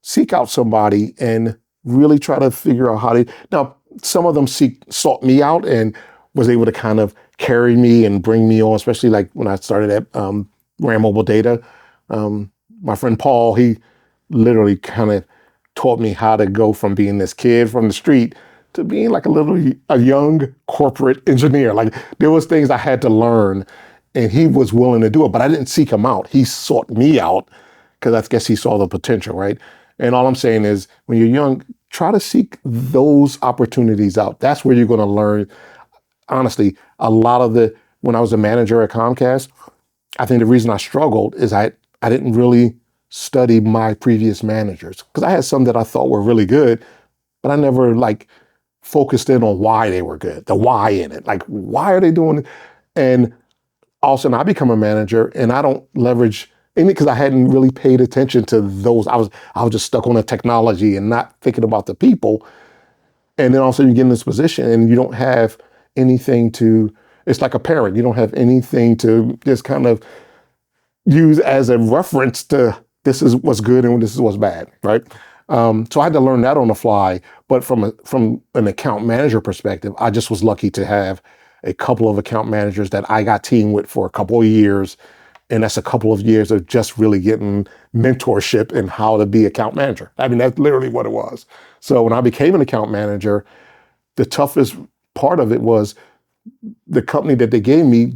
seek out somebody and really try to figure out how to. Now, some of them sought me out and was able to kind of carry me and bring me on, especially like when I started at RAM Mobile Data. My friend Paul, he literally kind of taught me how to go from being this kid from the street to being like a young corporate engineer. Like there was things I had to learn, and he was willing to do it, but I didn't seek him out. He sought me out because I guess he saw the potential, right? And all I'm saying is when you're young, try to seek those opportunities out. That's where you're going to learn. Honestly, a lot of when I was a manager at Comcast, I think the reason I struggled is I didn't really study my previous managers, because I had some that I thought were really good, but I never focused in on why they were good, the why in it. Like, why are they doing it? And all of a sudden I become a manager and I don't leverage any, because I hadn't really paid attention to those. I was just stuck on the technology and not thinking about the people. And then all of a sudden you get in this position and you don't have anything it's like a parent. You don't have anything to just kind of use as a reference to this is what's good and this is what's bad, right? So I had to learn that on the fly. But from an account manager perspective, I just was lucky to have a couple of account managers that I got teamed with for a couple of years. And that's a couple of years of just really getting mentorship in how to be account manager. I mean, that's literally what it was. So when I became an account manager, the toughest part of it was the company that they gave me,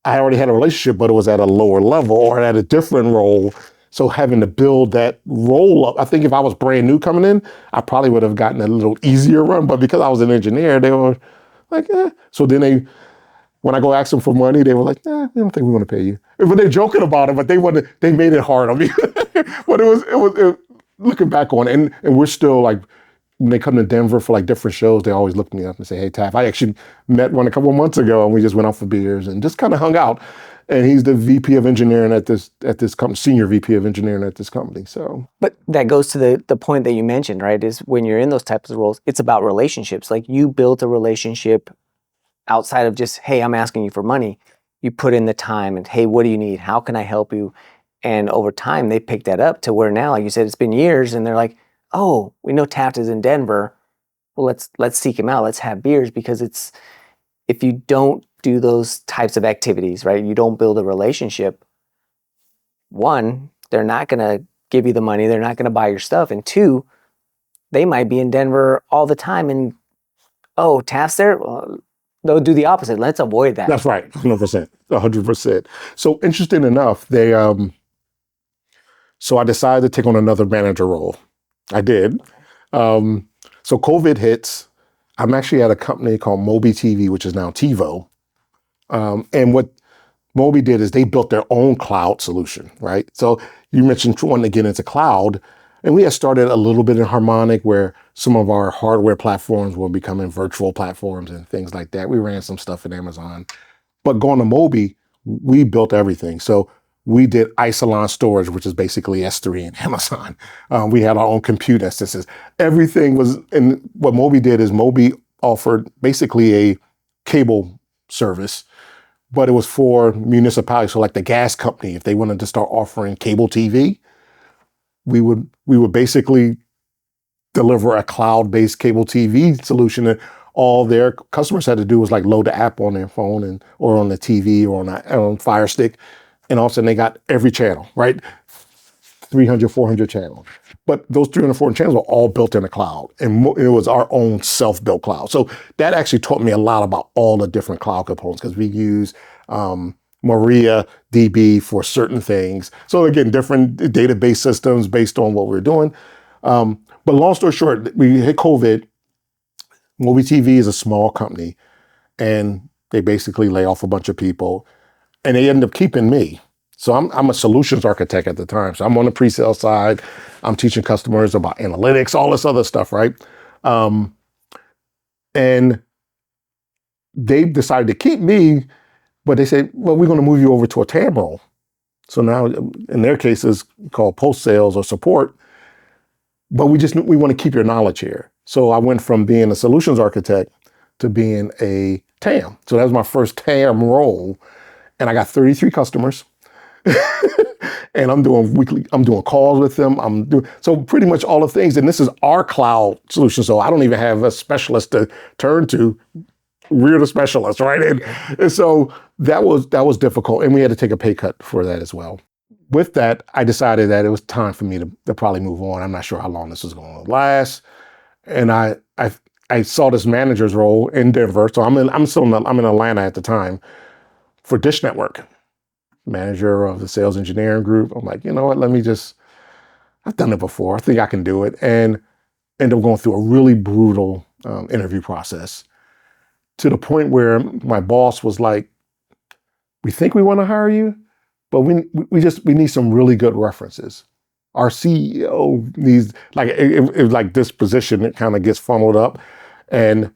I already had a relationship, but it was at a lower level or at a different role. So having to build that role up, I think if I was brand new coming in, I probably would have gotten a little easier run. But because I was an engineer, they were like, eh. So then when I go ask them for money, they were like, we don't think we want to pay you. But they're joking about it, but they made it hard on me. But it was looking back on it, and we're still like, when they come to Denver for different shows, they always look me up and say, hey, Taft, I actually met one a couple of months ago and we just went out for beers and just kind of hung out. And he's the VP of engineering at this company, senior VP of engineering at this company. So, but that goes to the point that you mentioned, right? Is when you're in those types of roles, it's about relationships. Like you built a relationship outside of just, hey, I'm asking you for money. You put in the time and, hey, what do you need? How can I help you? And over time, they picked that up to where now, like you said, it's been years and they're like, oh, we know Taft is in Denver. Well, let's seek him out. Let's have beers, because if you don't do those types of activities, right? You don't build a relationship. One, they're not going to give you the money. They're not going to buy your stuff. And two, they might be in Denver all the time and, oh, Taft's there? Well, they'll do the opposite. Let's avoid that. that's right, 100%, 100%. So interesting enough, so I decided to take on another manager role. I did. So COVID hits. I'm actually at a company called Mobi TV, which is now TiVo. And what Mobi did is they built their own cloud solution, right? So you mentioned wanting to get into cloud, and we had started a little bit in Harmonic where some of our hardware platforms were becoming virtual platforms and things like that. We ran some stuff in Amazon. But going to Mobi, we built everything. So we did Isilon storage, which is basically S3 and Amazon. We had our own compute instances. Everything was, and what Mobi did is Mobi offered basically a cable service, but it was for municipalities. So like the gas company, if they wanted to start offering cable TV, we would basically deliver a cloud-based cable TV solution, and all their customers had to do was like load the app on their phone or on the TV or on Fire Stick, and all of a sudden they got every channel, right? 300, 400 channels. But those 300, 400 channels were all built in the cloud, and it was our own self-built cloud. So that actually taught me a lot about all the different cloud components, because we use Maria DB for certain things. So again, different database systems based on what we're doing. But long story short, we hit COVID. Movie TV is a small company, and they basically lay off a bunch of people, and they end up keeping me. So I'm a solutions architect at the time. So I'm on the pre-sale side. I'm teaching customers about analytics, all this other stuff, right? And they decided to keep me, but they said, well, we're going to move you over to a TAM role. So now, in their case, it's called post-sales or support. But we want to keep your knowledge here. So I went from being a solutions architect to being a TAM. So that was my first TAM role. And I got 33 customers. And I'm doing calls with them. So pretty much all the things. And this is our cloud solution. So I don't even have a specialist to turn to. We're the specialist, right? And so that was difficult. And we had to take a pay cut for that as well. With that, I decided that it was time for me to probably move on. I'm not sure how long this was going to last. And I saw this manager's role in Denver. So I'm in Atlanta at the time for Dish Network, manager of the sales engineering group. I'm like, you know what, I've done it before. I think I can do it. And ended up going through a really brutal interview process, to the point where my boss was like, we think we want to hire you, but we need some really good references. Our CEO needs, like this position, it kind of gets funneled up. And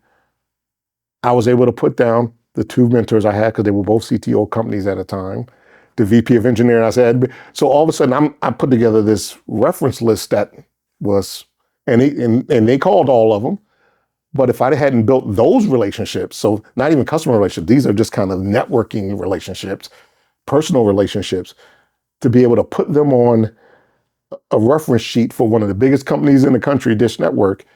I was able to put down the two mentors I had, because they were both CTO companies at a time, the VP of engineering I said. So all of a sudden I put together this reference list that was, and they called all of them. But if I hadn't built those relationships, so not even customer relationships, these are just kind of networking relationships, personal relationships, to be able to put them on a reference sheet for one of the biggest companies in the country, Dish Network,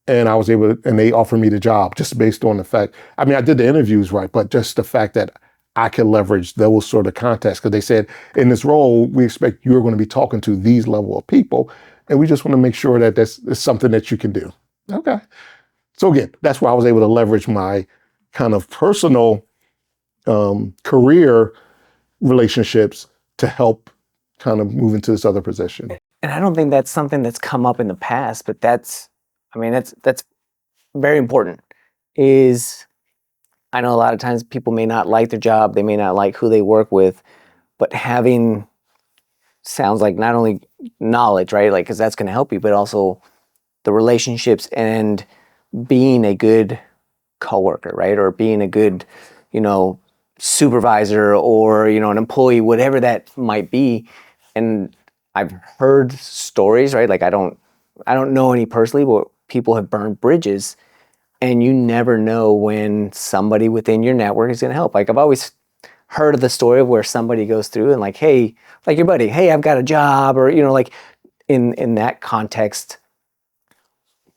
and I was able to, and they offered me the job just based on the fact, I mean, I did the interviews right, but just the fact that I could leverage those sort of contacts, because they said, in this role, we expect you're going to be talking to these level of people, and we just want to make sure that that's something that you can do. Okay. So again, that's where I was able to leverage my kind of personal career relationships to help kind of move into this other position. And I don't think that's something that's come up in the past, but that's very important. I know a lot of times people may not like their job, they may not like who they work with, but having, sounds like, not only knowledge, right? Like, because that's going to help you, but also the relationships and being a good coworker, right? Or being a good, supervisor, or, an employee, whatever that might be. And I've heard stories, right? Like, I don't know any personally, but people have burned bridges, and you never know when somebody within your network is going to help. Like, I've always heard of the story of where somebody goes through and like, hey, like your buddy, hey, I've got a job, or, like in that context,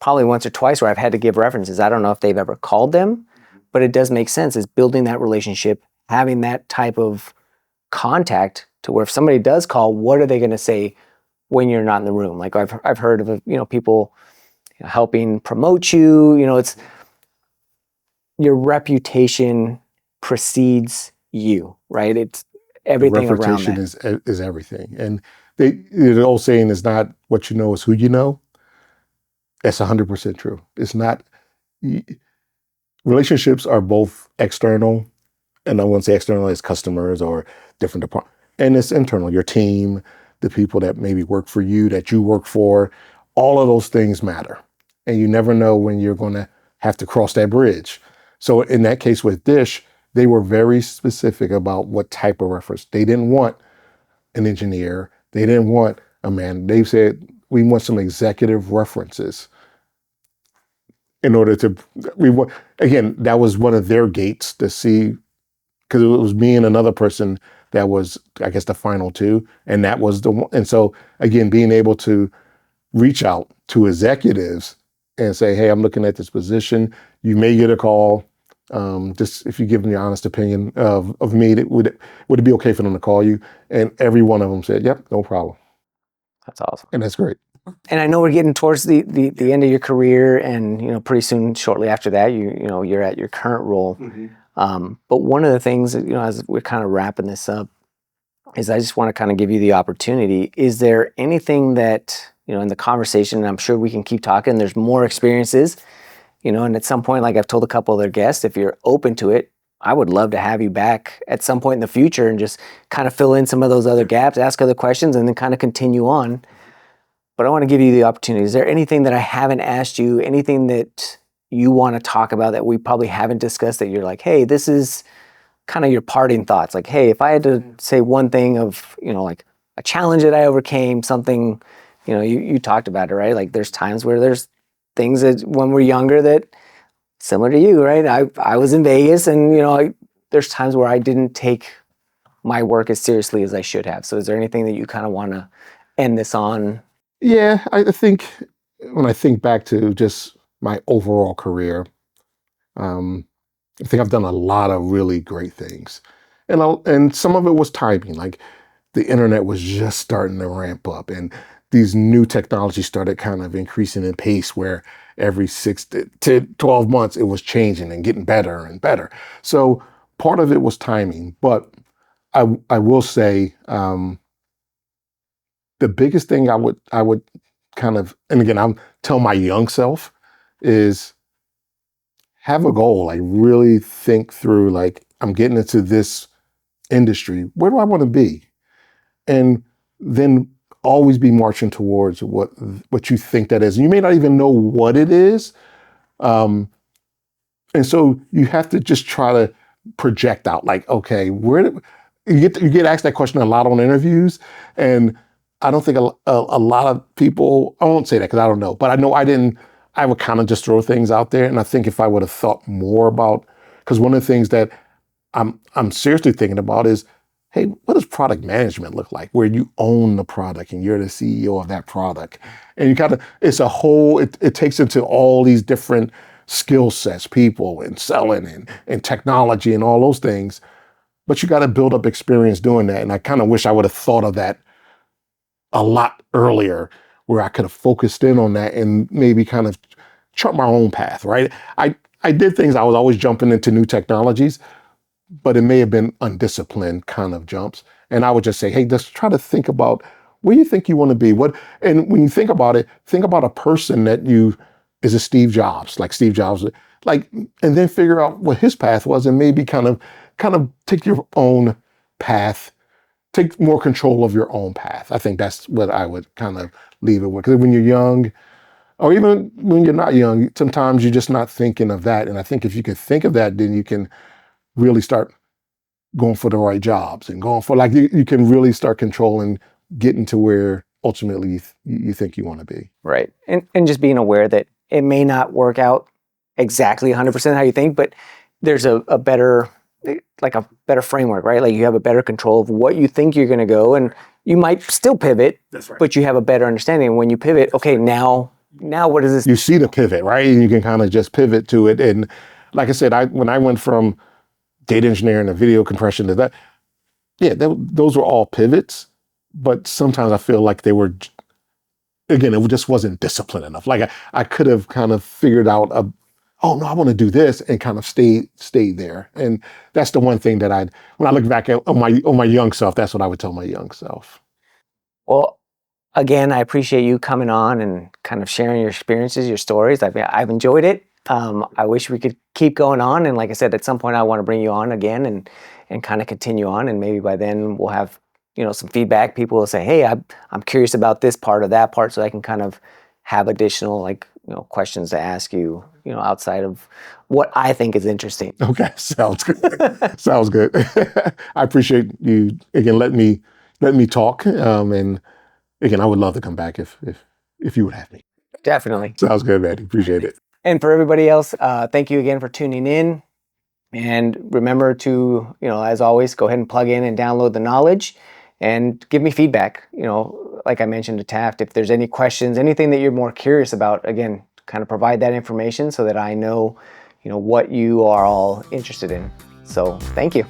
probably once or twice where I've had to give references. I don't know if they've ever called them, but it does make sense, is building that relationship, having that type of contact, to where if somebody does call, what are they going to say when you're not in the room? Like, I've heard of, people helping promote you, it's your reputation precedes you, right? It's everything around that. Reputation is everything. And the old saying is not what you know, is who you know. That's 100% true. It's not, relationships are both external, and I won't say external as customers or different departments, and it's internal, your team, the people that maybe work for you, that you work for, all of those things matter. And you never know when you're going to have to cross that bridge. So in that case with Dish, they were very specific about what type of reference. They didn't want an engineer. They didn't want a man. They said, we want some executive references. In order to, again, that was one of their gates to see, because it was me and another person that was, I guess, the final two. And that was the one. And so, again, being able to reach out to executives and say, hey, I'm looking at this position. You may get a call. Just if you give them your honest opinion of me, would it be okay for them to call you? And every one of them said, yep, no problem. That's awesome. And that's great. And I know we're getting towards the end of your career, and pretty soon, shortly after that, you're at your current role. But one of the things that, as we're kind of wrapping this up, is I just want to kind of give you the opportunity. Is there anything that, in the conversation, and I'm sure we can keep talking, there's more experiences, and at some point, like I've told a couple of their guests, if you're open to it, I would love to have you back at some point in the future and just kind of fill in some of those other gaps, ask other questions, and then kind of continue on. But I want to give you the opportunity. Is there anything that I haven't asked you, anything that you want to talk about that we probably haven't discussed that you're like, hey, this is kind of your parting thoughts? Like, hey, if I had to say one thing of, like a challenge that I overcame, something, you talked about it, right? Like there's times where there's things that when we're younger that, similar to you, right? I was in Vegas, and, there's times where I didn't take my work as seriously as I should have. So is there anything that you kind of want to end this on? Yeah, I think when I think back to just my overall career, I think I've done a lot of really great things, and some of it was timing. Like the internet was just starting to ramp up, and these new technologies started kind of increasing in pace, where every 6 to 12 months it was changing and getting better and better. So part of it was timing, but I will say the biggest thing I would kind of, and again, I'll tell my young self, is have a goal. Like really think through, like, I'm getting into this industry. Where do I want to be? And then always be marching towards what you think that is. And you may not even know what it is. And so you have to just try to project out, like, okay, you get asked that question a lot on interviews, and I don't think a lot of people, I won't say that because I don't know, but I know I would kind of just throw things out there. And I think if I would have thought more about, because one of the things that I'm seriously thinking about is, hey, what does product management look like, where you own the product and you're the CEO of that product? And it takes into all these different skill sets, people and selling and technology and all those things. But you got to build up experience doing that. And I kind of wish I would have thought of that a lot earlier, where I could have focused in on that and maybe kind of chart my own path, right? I did things, I was always jumping into new technologies, but it may have been undisciplined kind of jumps. And I would just say, hey, just try to think about where you think you want to be. And when you think about it, think about a person that is a Steve Jobs, like Steve Jobs, like, and then figure out what his path was, and maybe kind of take your own path, take more control of your own path. I think that's what I would kind of leave it with. Because when you're young, or even when you're not young, sometimes you're just not thinking of that. And I think if you could think of that, then you can really start going for the right jobs and going for, like, you can really start controlling, getting to where ultimately you think you want to be. Right. And just being aware that it may not work out exactly 100% how you think, but there's a better framework, right? Like you have a better control of what you think you're going to go, and you might still pivot. That's right. But you have a better understanding. And when you pivot, okay, now what is this? You see the pivot, right? And you can kind of just pivot to it. And like I said, when I went from data engineering to video compression to that, those were all pivots. But sometimes I feel like they were, again, it just wasn't disciplined enough. Like I could have kind of figured out oh no, I want to do this, and kind of stayed there. And that's the one thing that when I look back on my young self, that's what I would tell my young self. Well, again, I appreciate you coming on and kind of sharing your experiences, your stories. I've enjoyed it. I wish we could keep going on. And like I said, at some point I want to bring you on again and kind of continue on. And maybe by then we'll have, some feedback. People will say, hey, I'm curious about this part or that part, so I can kind of have additional questions to ask you, outside of what I think is interesting. Okay, sounds good. Sounds good. I appreciate you again. Let me talk. And again, I would love to come back if you would have me. Definitely. Sounds good, man. Appreciate it. And for everybody else, thank you again for tuning in. And remember to, as always, go ahead and plug in and download the knowledge and give me feedback. Like I mentioned to Taft, if there's any questions, anything that you're more curious about, again, kind of provide that information so that I know, what you are all interested in. So thank you.